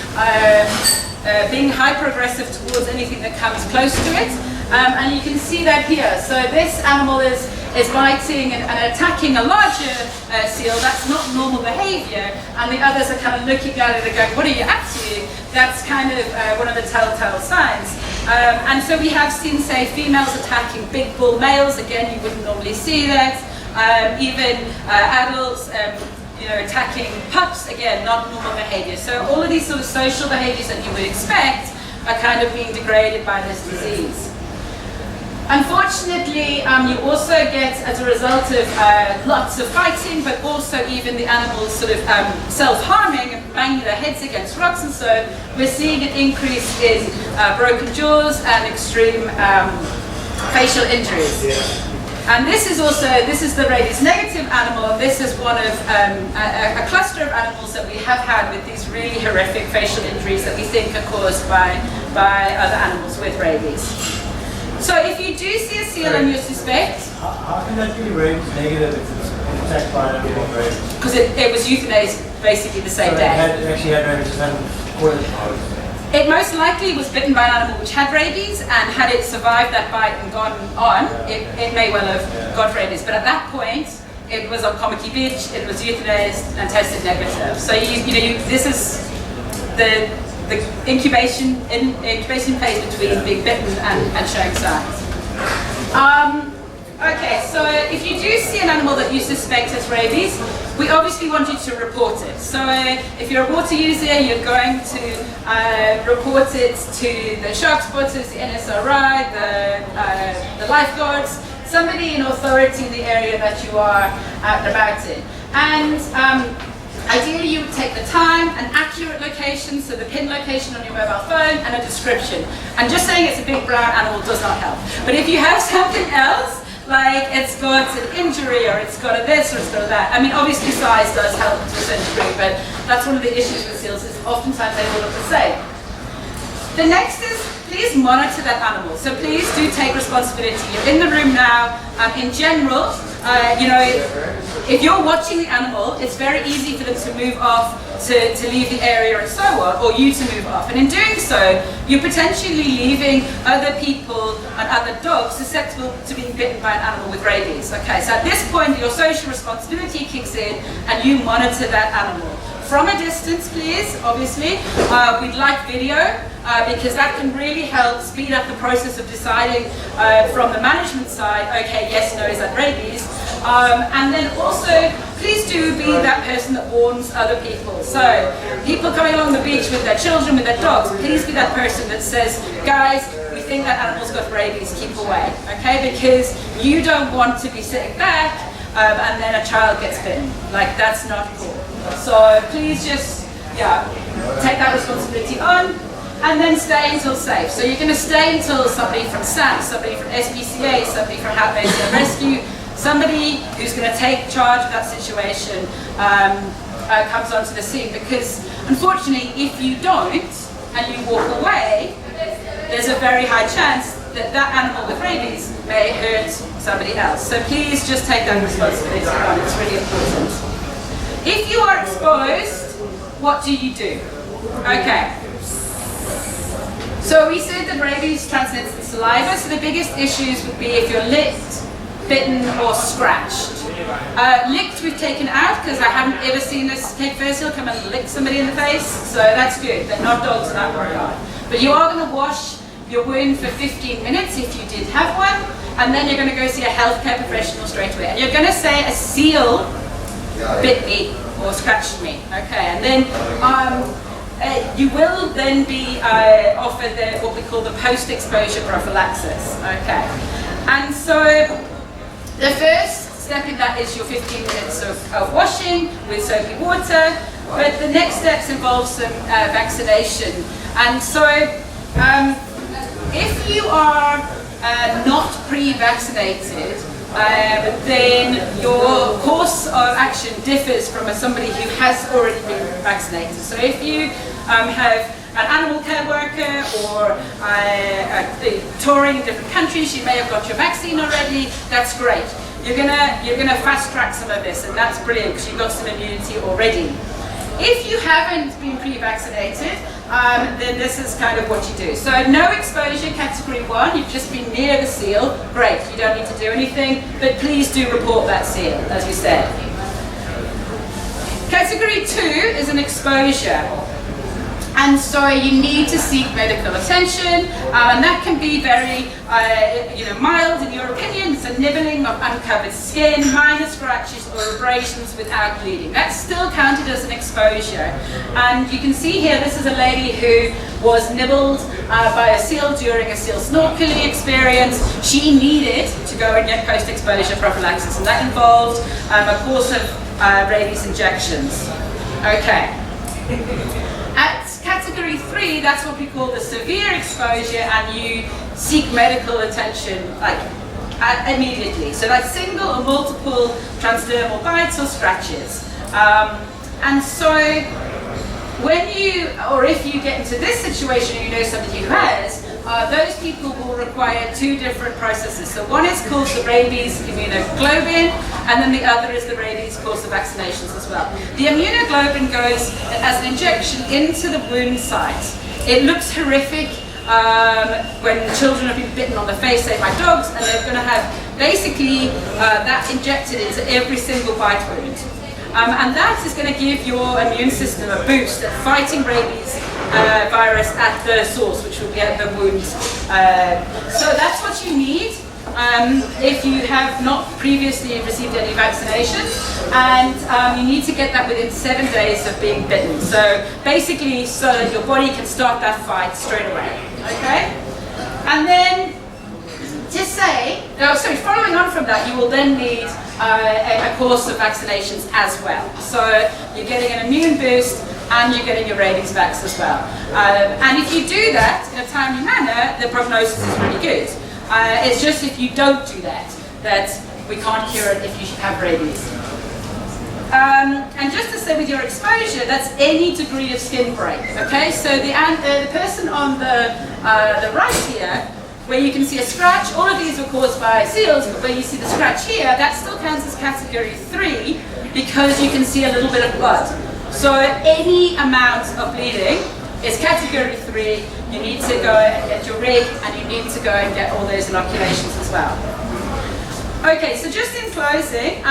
being hyper-aggressive towards anything that comes close to it. And you can see that here. So this animal is biting and attacking a larger seal. That's not normal behavior, and the others are kind of looking at it and going, what are you up to? That's kind of one of the telltale signs. And so we have seen, say, females attacking big bull males. Again, you wouldn't normally see that. Even adults attacking pups. Again, not normal behavior. So all of these sort of social behaviors that you would expect are kind of being degraded by this disease. Unfortunately, you also get, as a result of lots of fighting, but also even the animals sort of self-harming and banging their heads against rocks, and so we're seeing an increase in broken jaws and extreme facial injuries. And this is the rabies negative animal, and this is one of a cluster of animals that we have had with these really horrific facial injuries that we think are caused by other animals with rabies. So if you do see a seal and you suspect... How can that be rabies negative if it's attacked by an animal with rabies? Because it was euthanized basically the same day. It actually had rabies and it most likely was bitten by an animal which had rabies, and had it survived that bite and gone on, it may well have got rabies. But at that point, it was on Komaki Beach, it was euthanized and tested negative. So this is the incubation phase between being bitten and showing signs. Okay, so if you do see an animal that you suspect has rabies, we obviously want you to report it. So if you're a water user, you're going to report it to the shark spotters, the NSRI, the lifeguards, somebody in authority in the area that you are out and about in. And ideally you would take the time, an accurate location, so the pin location on your mobile phone, and a description. And just saying it's a big brown animal does not help. But if you have something else, like it's got an injury, or it's got a this, or it's got a that. I mean, obviously size does help to a certain degree, but that's one of the issues with seals, is oftentimes they all look the same. The next is, please monitor that animal. So please do take responsibility. You're in the room now. In general, you know, if you're watching the animal, it's very easy for them to move off, to leave the area and so on, or you to move off. And in doing so, you're potentially leaving other people and other dogs susceptible to being bitten by an animal with rabies. Okay, so at this point, your social responsibility kicks in and you monitor that animal. From a distance, please, obviously. We'd like video, because that can really help speed up the process of deciding from the management side, okay, yes, no, is that rabies? And then also, please do be that person that warns other people. So, people coming along the beach with their children, with their dogs, please be that person that says, guys, we think that animal's got rabies, keep away, okay? Because you don't want to be sitting back and then a child gets bitten. Like, that's not cool. So please just, take that responsibility on, and then stay until safe. So you're going to stay until somebody from SAP, somebody from SPCA, somebody from Rabies and Rescue, somebody who's going to take charge of that situation comes onto the scene. Because unfortunately, if you don't and you walk away, there's a very high chance that that animal with rabies may hurt somebody else. So please just take that responsibility on. It's really important. If you are exposed, what do you do? Okay. So we said that rabies transmits in saliva, so the biggest issues would be if you're licked, bitten, or scratched. Licked we've taken out, because I haven't ever seen this Cape Fur seal come and lick somebody in the face, so that's good. They're not dogs in that regard. But you are going to wash your wound for 15 minutes if you did have one, and then you're going to go see a healthcare professional straight away. And you're going to say a seal bit me or scratched me, okay, and then you will then be offered what we call the post-exposure prophylaxis, okay. And so the first step in that is your 15 minutes of washing with soapy water, but the next steps involve some vaccination. And so if you are not pre-vaccinated, then your course of action differs from somebody who has already been vaccinated. So if you have an animal care worker or touring in different countries, you may have got your vaccine already, that's great. You're gonna fast track some of this, and that's brilliant because you've got some immunity already. If you haven't been pre-vaccinated, then this is kind of what you do. So no exposure, category 1, you've just been near the seal, great, you don't need to do anything, but please do report that seal, as we said. Category 2 is an exposure. And so you need to seek medical attention, and that can be very mild in your opinion. It's a nibbling of uncovered skin, minor scratches or abrasions without bleeding. That's still counted as an exposure. And you can see here, this is a lady who was nibbled by a seal during a seal snorkeling experience. She needed to go and get post-exposure prophylaxis, and that involved a course of rabies injections. Okay. At category 3, that's what we call the severe exposure, and you seek medical attention immediately. So that's single or multiple transdermal bites or scratches. And so when you, or if you get into this situation and you know somebody who has, those people will require 2 different processes. So one is called the rabies immunoglobulin, and then the other is the rabies course of vaccinations as well. The immunoglobulin goes as an injection into the wound site. It looks horrific when children have been bitten on the face, say by dogs, and they're going to have basically that injected into every single bite wound. And that is going to give your immune system a boost at fighting rabies virus at the source, which will be at the wound. So that's what you need if you have not previously received any vaccinations, and you need to get that within 7 days of being bitten. So basically, so that your body can start that fight straight away. Okay? And then just say, following on from that, you will then need a course of vaccinations as well. So you're getting an immune boost and you're getting your rabies vax as well. And if you do that in a timely manner, the prognosis is really good. It's just if you don't do that, that we can't cure it if you have rabies. And just to say with your exposure, that's any degree of skin break, okay? So the person on the right here, where you can see a scratch, all of these were caused by seals, but where you see the scratch here, that still counts as category 3 because you can see a little bit of blood. So any amount of bleeding is category 3. You need to go and get your rig, and you need to go and get all those inoculations as well. Okay, so just in closing,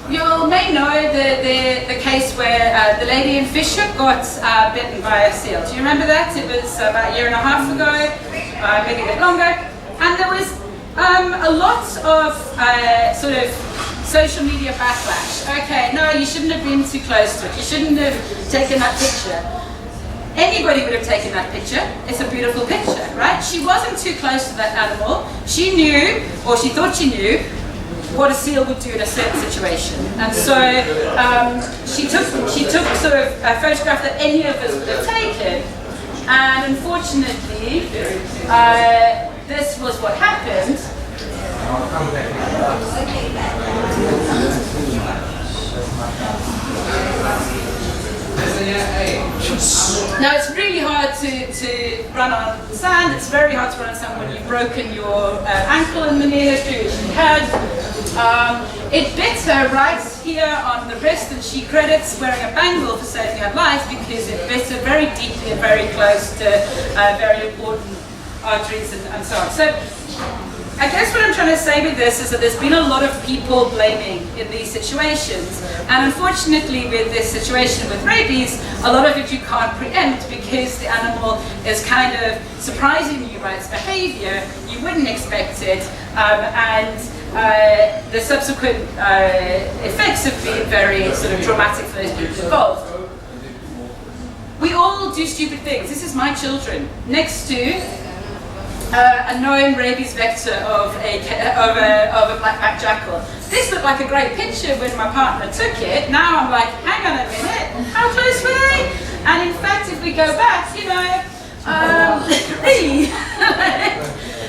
you may know the case where the lady in Fisher got bitten by a seal. Do you remember that? It was about a year and a half ago, maybe a bit longer. And there was a lot of sort of social media backlash. Okay, no, you shouldn't have been too close to it. You shouldn't have taken that picture. Anybody would have taken that picture. It's a beautiful picture, right? She wasn't too close to that animal. She knew, or she thought she knew, what a seal would do in a certain situation. And so she took sort of a photograph that any of us would have taken, and unfortunately this was what happened. Now it's really hard to run on sand. It's very hard to run on sand when you've broken your ankle in many injuries she had. It bit her right here on the wrist, and she credits wearing a bangle for saving her life because it bit her very deeply and very close to very important arteries and so on. So I guess what I'm trying to say with this is that there's been a lot of people blaming in these situations, and unfortunately with this situation with rabies, a lot of it you can't preempt because the animal is kind of surprising you by its behavior. You wouldn't expect it, and the subsequent effects have been very sort of traumatic for those people involved. We all do stupid things. This is my children next to a known rabies vector of a black-backed jackal. This looked like a great picture when my partner took it. Now I'm like, hang on a minute, how close were they? And in fact, if we go back, you know,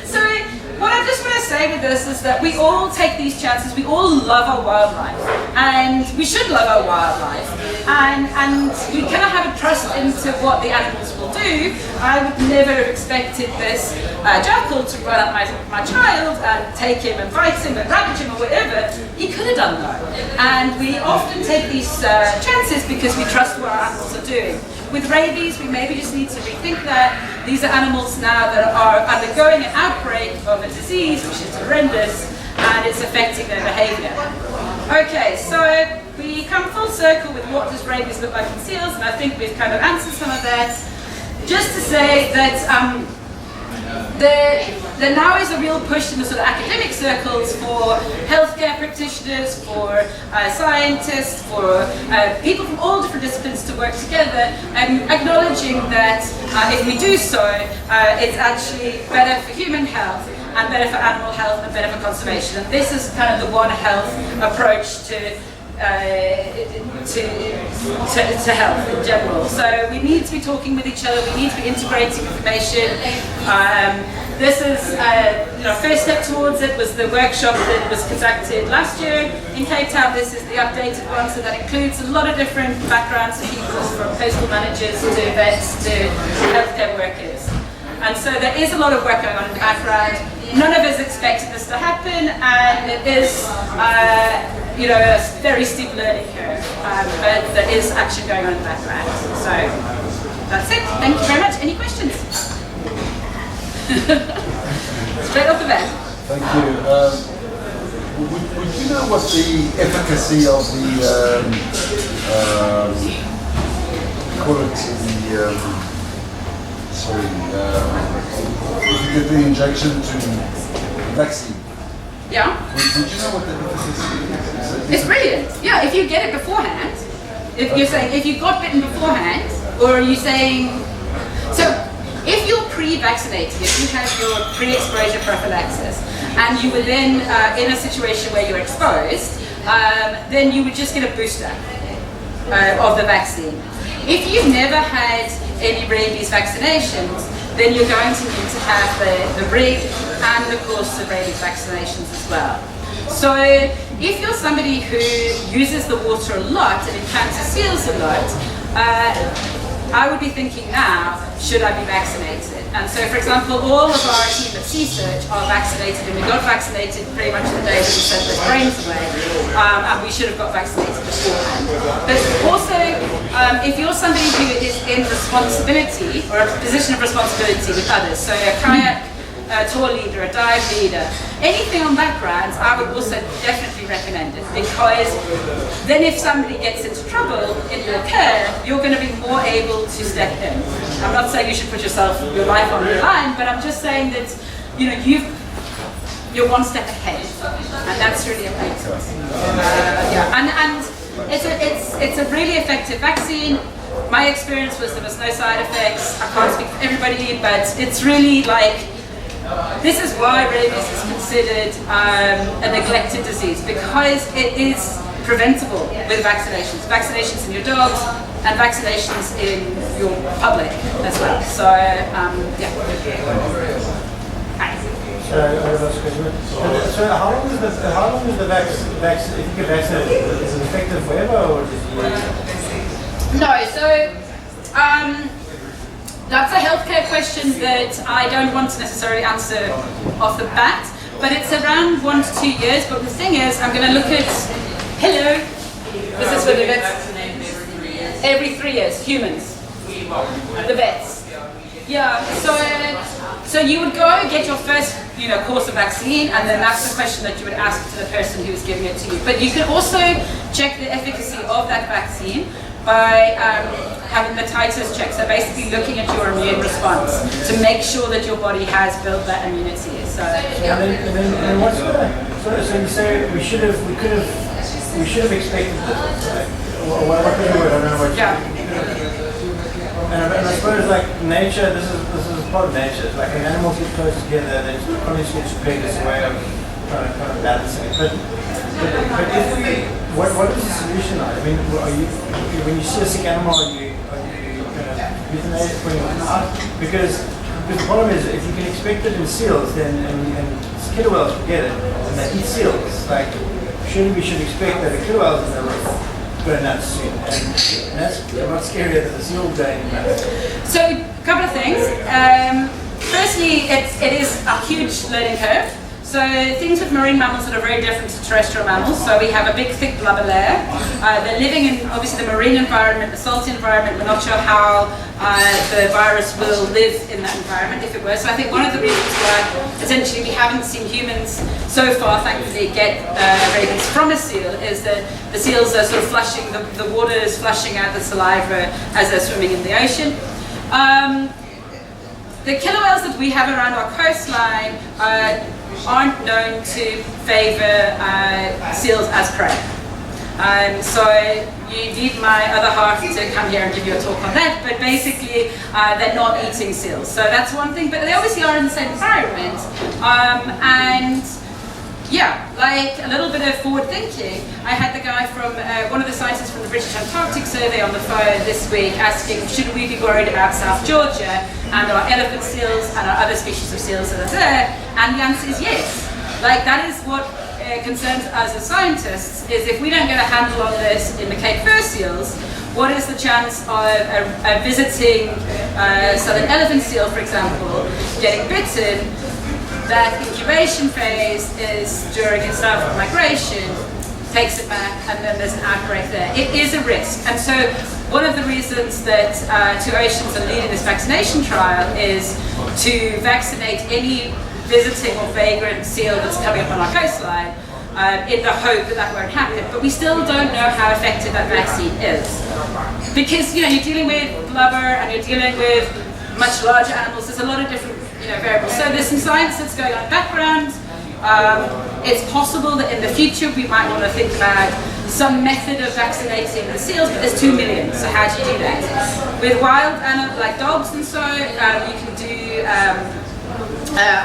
so what I just want to say with this is that we all take these chances. We all love our wildlife, and we should love our wildlife, and we cannot have a trust into what the animals will do. I would never have expected this jackal to run up my child and take him and bite him and ravage him or whatever. He could have done that, and we often take these chances because we trust what our animals are doing. With rabies, we maybe just need to rethink that. These are animals now that are undergoing an outbreak of a disease which is horrendous, and it's affecting their behavior. Okay, so we come full circle with what does rabies look like in seals, and I think we've kind of answered some of that. Just to say that there now is a real push in the sort of academic circles for healthcare practitioners, for scientists, for people from all different disciplines to work together, and acknowledging that if we do so, it's actually better for human health and better for animal health and better for conservation. And this is kind of the One Health approach to health in general. So we need to be talking with each other, we need to be integrating information. This is, first step towards it was the workshop that was conducted last year in Cape Town. This is the updated one, so that includes a lot of different backgrounds of people, from postal managers to vets to healthcare workers. And so there is a lot of work going on in the background. None of us expected this to happen, and it is a very steep learning curve, but there is action going on in the background. So that's it. Thank you very much. Any questions? Straight off the bat. Thank you. Would you know what the efficacy of the if you get the injection to vaccine? Yeah. Would you know what the efficacy is? It's brilliant. Yeah, if you get it beforehand, if you're saying if you got bitten beforehand, or are you saying so? If you're pre-vaccinated, if you have your pre-exposure prophylaxis, and you were then in a situation where you're exposed, then you would just get a booster of the vaccine. If you've never had any rabies vaccinations, then you're going to need to have the rig and of course the rabies vaccinations as well. So if you're somebody who uses the water a lot and encounters seals a lot, I would be thinking now, should I be vaccinated? And so, for example, all of our team at Seasearch are vaccinated, and we got vaccinated pretty much the day that we sent those brains away, and we should have got vaccinated beforehand. But also, if you're somebody who is in responsibility, or a position of responsibility with others, so a kayak, a tour leader, a dive leader, anything on backgrounds, I would also definitely recommend it, because then if somebody gets into trouble in your care, you're going to be more able to step in. I'm not saying you should put your life on the line, but I'm just saying that, you know, you're one step ahead, and that's really important. Yeah, and it's a really effective vaccine. My experience was there was no side effects. I can't speak for everybody, but it's really like, this is why rabies is considered a neglected disease, because it is preventable with vaccinations. Vaccinations in your dogs and vaccinations in your public as well. So, yeah. Hi. So how long is the vaccine, if you get vaccinated, is it effective forever or just No, so that's a healthcare question that I don't want to necessarily answer off the bat, but it's around 1 to 2 years. But the thing is, I'm going to look at, hello, this is for the vets. Every 3 years, humans, the vets. Yeah, so you would go get your first, course of vaccine, and then that's the question that you would ask to the person who's giving it to you. But you can also check the efficacy of that vaccine by having the titers check. So basically looking at your immune response to make sure that your body has built that immunity. So yeah. And then what's so you say we should have expected this, right? What was the word? I don't know what. Yeah. And I suppose like nature, this is part of nature. It's like when animals get close together, they probably get spread as a way of kind of balancing it. But if we, what is the solution? I mean, when you see a sick animal, are you kind of euthanize it, putting it out? Because the problem is, if you can expect it in seals, then and killer whales forget it, and they eat seals. Like, surely we should expect that a killer whale is going to go nuts soon, and that's a lot scarier than the seal going nuts. So a couple of things. Firstly, it is a huge learning curve. So things with marine mammals that are very different to terrestrial mammals. So we have a big thick blubber layer. They're living in obviously the marine environment, the salty environment. We're not sure how the virus will live in that environment if it were. So I think one of the reasons why essentially we haven't seen humans so far, thankfully, get rabies from a seal is that the seals are sort of flushing, the water is flushing out the saliva as they're swimming in the ocean. The killer whales that we have around our coastline aren't known to favour seals as prey. So you need my other half to come here and give you a talk on that, but basically they're not eating seals. So that's one thing, but they obviously are in the same environment. And yeah, like a little bit of forward thinking. I had the guy from, one of the scientists from the British Antarctic Survey on the phone this week asking, should we be worried about South Georgia and our elephant seals and our other species of seals that are there? And the answer is yes. Like that is what concerns us as scientists, is if we don't get a handle on this in the Cape fur seals, what is the chance of a visiting southern elephant seal, for example, getting bitten? That incubation phase is during its southward migration, takes it back, and then there's an outbreak there. It is a risk. And so one of the reasons that Two Oceans are leading this vaccination trial is to vaccinate any visiting or vagrant seal that's coming up on our coastline in the hope that that won't happen. But we still don't know how effective that vaccine is. Because you're dealing with blubber and you're dealing with much larger animals. There's a lot of different variables. So there's some science that's going on in the background. It's possible that in the future we might want to think about some method of vaccinating the seals, but there's 2 million, so how do you do that? With wild animals like dogs and so, you can do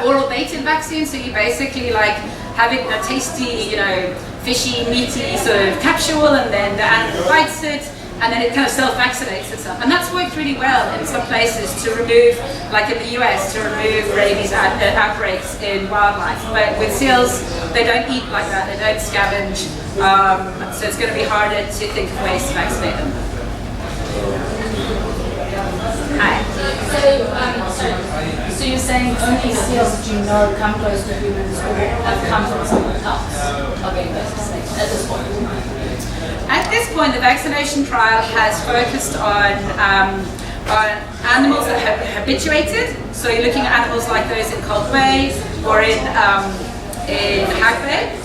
oral baited vaccine, so you basically like having a tasty, you know, fishy, meaty sort of capsule, and then the animal bites it, and then it kind of self-vaccinates itself. And that's worked really well in some places to remove, like in the US, to remove rabies outbreaks in wildlife. But with seals, they don't eat like that, they don't scavenge, so it's going to be harder to think of ways to vaccinate them. Hi. So you're saying only seals that you know come close to humans or have come from someone else are being vaccinated at this point? At this point, the vaccination trial has focused on animals that have been habituated. So you're looking at animals like those in Cold Bay or in Hag Bay.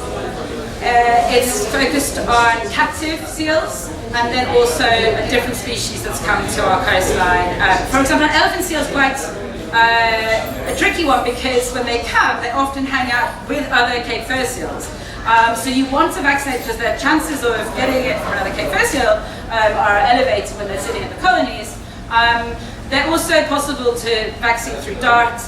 It's focused on captive seals, and then also a different species that's come to our coastline. For example, an elephant seal is quite a tricky one because when they come, they often hang out with other Cape fur seals. So you want to vaccinate because their chances of getting it from another Cape fur seal are elevated when they're sitting in the colonies. They're also possible to vaccine through DART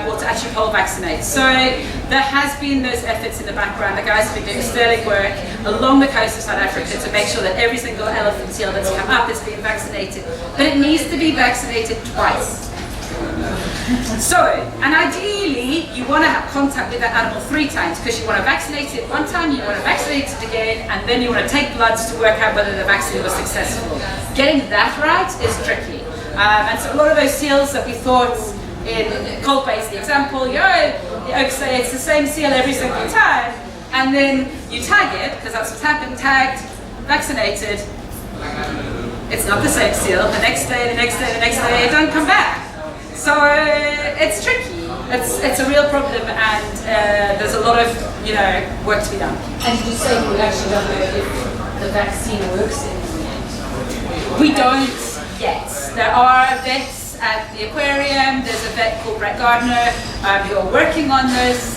or to actually pole vaccinate. So there has been those efforts in the background. The guys have been doing sterling work along the coast of South Africa to make sure that every single elephant seal that's come up is being vaccinated. But it needs to be vaccinated twice. So, and ideally, you want to have contact with that animal 3 times because you want to vaccinate it 1 time, you want to vaccinate it again, and then you want to take bloods to work out whether the vaccine was successful. Getting that right is tricky. And so a lot of those seals that we thought in Cold Bay is the example, you say it's the same seal every single time, and then you tag it, because that's what's happened, tagged, vaccinated, it's not the same seal, the next day, the next day, the next day, it don't come back. So it's tricky. It's a real problem, and there's a lot of work to be done. And did you say you actually don't know if the vaccine works in the end? We don't yet. There are vets at the aquarium. There's a vet called Brett Gardner who are working on this.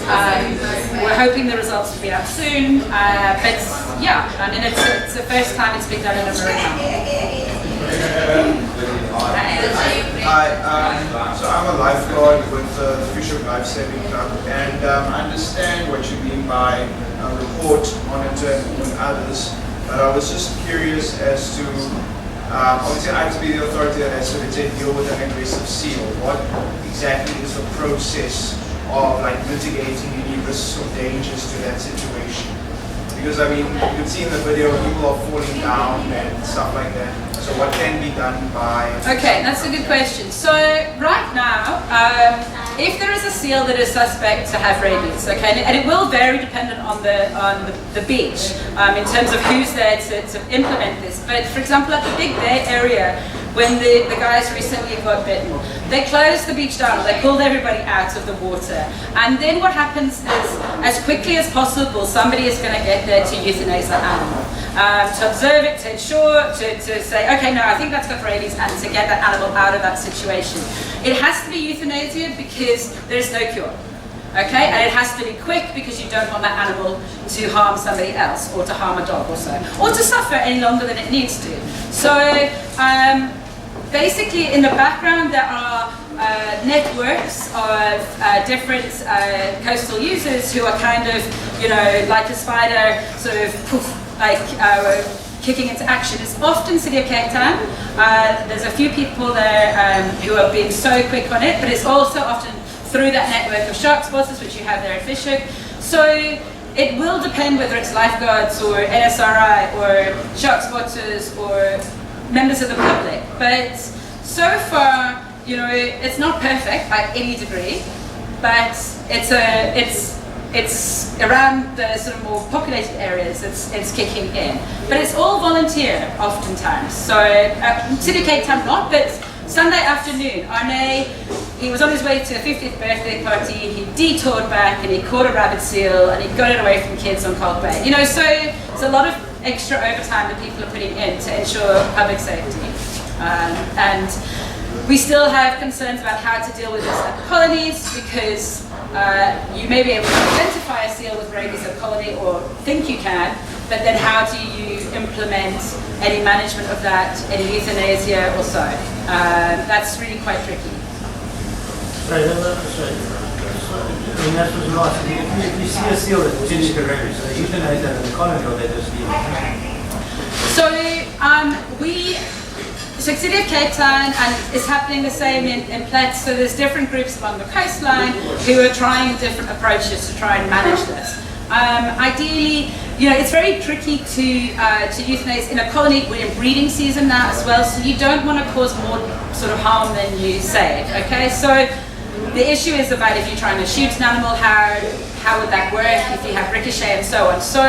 We're hoping the results will be out soon. But yeah, I mean it's the first time it's been done in America. Hi, so I'm a lifeguard with the Fisher Life Saving Club, and I understand what you mean by report, monitor, and others, but I was just curious as to, obviously I have to be the authority that has to deal with an aggressive seal. What exactly is the process of mitigating any risks or dangers to that situation? Because I mean, you can see in the video, people are falling down and stuff like that. So what can be done by... Okay, that's a good question. So right now, if there is a seal that is suspect to have rabies, okay, and it will vary dependent on the beach in terms of who's there to implement this. But for example, at the Big Bay area, when the guys recently got bitten, they closed the beach down, they pulled everybody out of the water. And then what happens is, as quickly as possible, somebody is going to get there to euthanize that animal. To observe it, to ensure, to say, okay, no, I think that's got rabies, and to get that animal out of that situation. It has to be euthanasia because there's no cure. Okay, and it has to be quick because you don't want that animal to harm somebody else, or to harm a dog or so, or to suffer any longer than it needs to. So basically in the background there are networks of different coastal users who are kind of, like a spider, sort of poof, kicking into action. It's often City of Cape Town. There's a few people there who have been so quick on it, but it's also often through that network of shark spotters, which you have there at Fishhook. So it will depend whether it's lifeguards or NSRI or shark spotters or members of the public. But so far, it's not perfect by any degree, but it's around the sort of more populated areas, it's kicking in. But it's all volunteer oftentimes. So City of Cape Town not, but Sunday afternoon, Arne, he was on his way to a 50th birthday party, he detoured back and he caught a rabbit seal and he got it away from kids on Cold Bay. So it's a lot of extra overtime that people are putting in to ensure public safety. And we still have concerns about how to deal with this at the colonies, because you may be able to identify a seal with rabies at colony, or think you can, but then how do you implement any management of that, any euthanasia or so? That's really quite tricky. Sorry, I mean, that's what you asked. If you see a seal that's potentially rabies, so they euthanize that in the colony or they just leave it? So City of Cape Town, and it's happening the same in Platt, so there's different groups along the coastline who are trying different approaches to try and manage this. Ideally, it's very tricky to euthanize in a colony. We're in breeding season now as well, so you don't want to cause more sort of harm than you save, okay? So the issue is about if you're trying to shoot an animal, how would that work, if you have ricochet and so on. So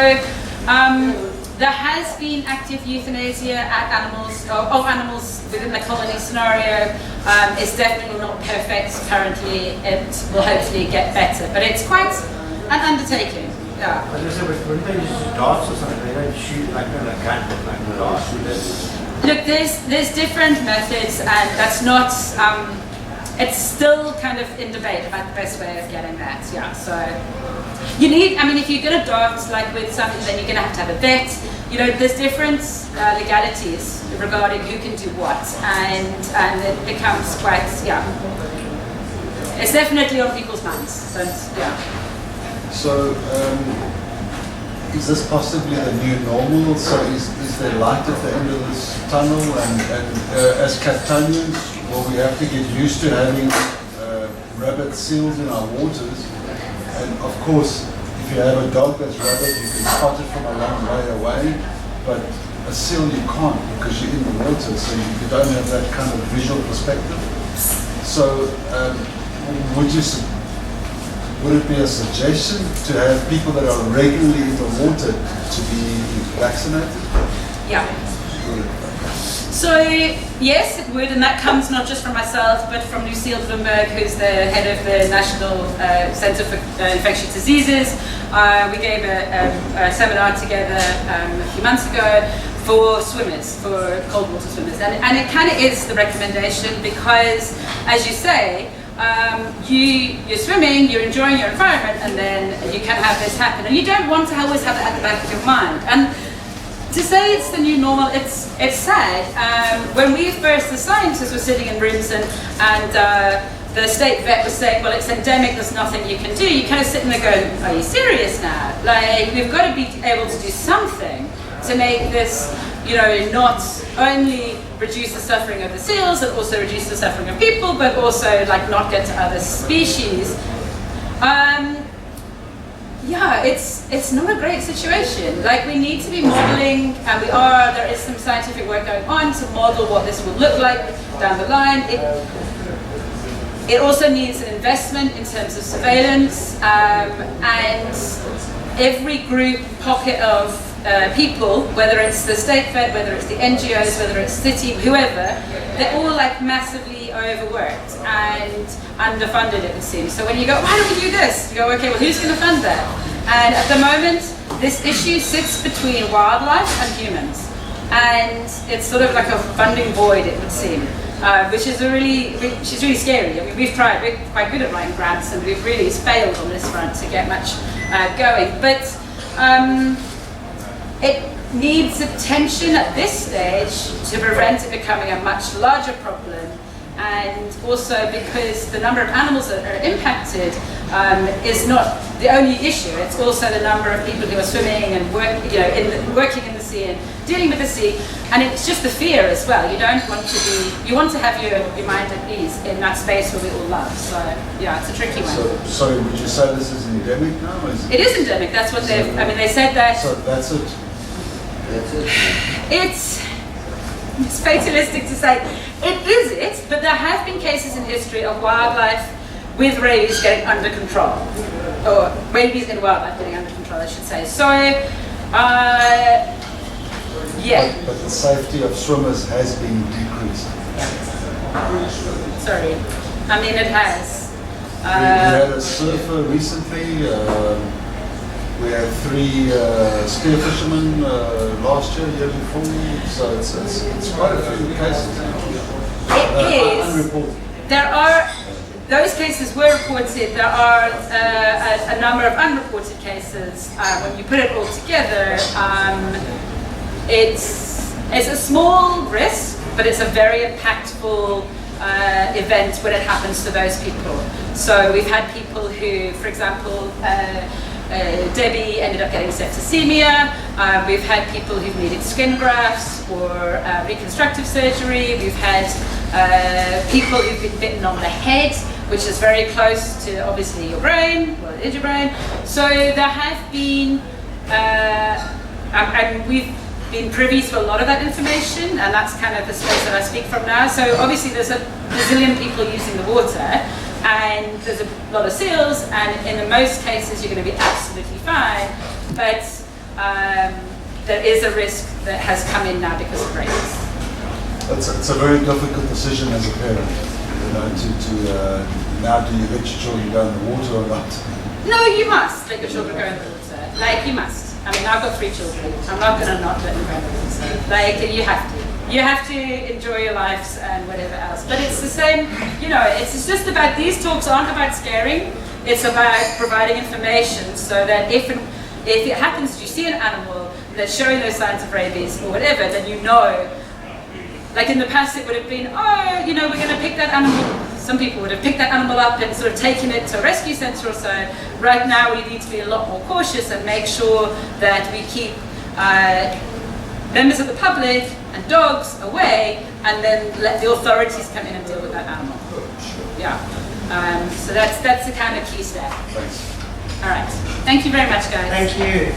there has been active euthanasia at of animals within the colony scenario. It's definitely not perfect currently. It will hopefully get better, but it's quite an undertaking. Yeah. I was going to say, wouldn't they use darts or something? They don't shoot like a gun, like darts. Look, there's different methods, and that's not. It's still kind of in debate about the best way of getting that. Yeah. So you need. I mean, if you're going to dart like with something, then you're going to have a vet. There's different legalities regarding who can do what, and it becomes quite. Yeah. It's definitely on people's minds. But, yeah. So, is this possibly the new normal? So, is there light at the end of this tunnel? And as Capetonians, will we have to get used to having rabbit seals in our waters? And of course, if you have a dog that's rabid, you can spot it from a long way away. But a seal you can't because you're in the water, so you don't have that kind of visual perspective. So, would it be a suggestion to have people that are regularly in the water to be vaccinated? Yeah. So yes, it would, and that comes not just from myself, but from Lucille Bloomberg, who's the head of the National Centre for Infectious Diseases. We gave a seminar together a few months ago for swimmers, for cold water swimmers, and it kind of is the recommendation because, as you say, you're swimming, you're enjoying your environment, and then you can have this happen. And you don't want to always have it at the back of your mind. And to say it's the new normal, it's sad. When we first, the scientists were sitting in rooms and the state vet was saying, well, it's endemic, there's nothing you can do. You kind of sitting there going, are you serious now? Like, we've got to be able to do something to make this, not only reduce the suffering of the seals, and also reduce the suffering of people, but also like not get to other species. Yeah, it's not a great situation. Like, we need to be modeling, and there is some scientific work going on to model what this will look like down the line. It also needs an investment in terms of surveillance, and every group pocket of people, whether it's the state vet, whether it's the NGOs, whether it's city, whoever, they're all like massively overworked and underfunded, it would seem. So when you go, why don't we do this? You go, okay, well, who's going to fund that? And at the moment, this issue sits between wildlife and humans. And it's sort of like a funding void, it would seem, which is which is really scary. I mean, we're quite good at writing grants, and we've really failed on this front to get much going. But it needs attention at this stage to prevent it becoming a much larger problem, and also because the number of animals that are impacted is not the only issue. It's also the number of people who are swimming and working in the sea and dealing with the sea, and it's just the fear as well. You want to have your mind at ease in that space where we all love. So yeah, it's a tricky one. So would you say this is endemic now? It is endemic. That's what they said that. So that's it. It's fatalistic to say it is it, but there have been cases in history of wildlife with rabies getting under control, or rabies in wildlife getting under control, I should say. So, yeah. But the safety of swimmers has been decreased. Sorry, I mean it has. We had a surfer recently. We had 3 spear fishermen last year before, so it's quite a few cases. It is. Unreported. There are those cases were reported. There are a number of unreported cases. When you put it all together, it's a small risk, but it's a very impactful event when it happens to those people. So we've had people who, for example, Debbie ended up getting septicemia. We've had people who've needed skin grafts or reconstructive surgery. We've had people who've been bitten on the head, which is very close to obviously your brain, well, it is your brain. So there have been, and we've been privy to a lot of that information, and that's kind of the space that I speak from now. So obviously there's a bazillion people using the water, and there's a lot of seals, and in most cases you're going to be absolutely fine, but there is a risk that has come in now because of rabies. It's a very difficult decision as a parent, you know, to now do you let your children go in the water or not? No, you must let your children go in the water. Like, you must. I mean, I've got 3 children. I'm not going to not let them go in the water. Like, you have to. You have to enjoy your lives and whatever else. But it's the same, you know, it's just about, these talks aren't about scaring. It's about providing information so that if it happens, you see an animal that's showing those signs of rabies or whatever, then you know. Like in the past it would have been, oh, you know, we're going to pick that animal. Some people would have picked that animal up and sort of taken it to a rescue centre or so. Right now we need to be a lot more cautious and make sure that we keep members of the public and dogs away, and then let the authorities come in and deal with that animal. Yeah. So that's the kind of key step. Thanks. All right. Thank you very much, guys. Thank you.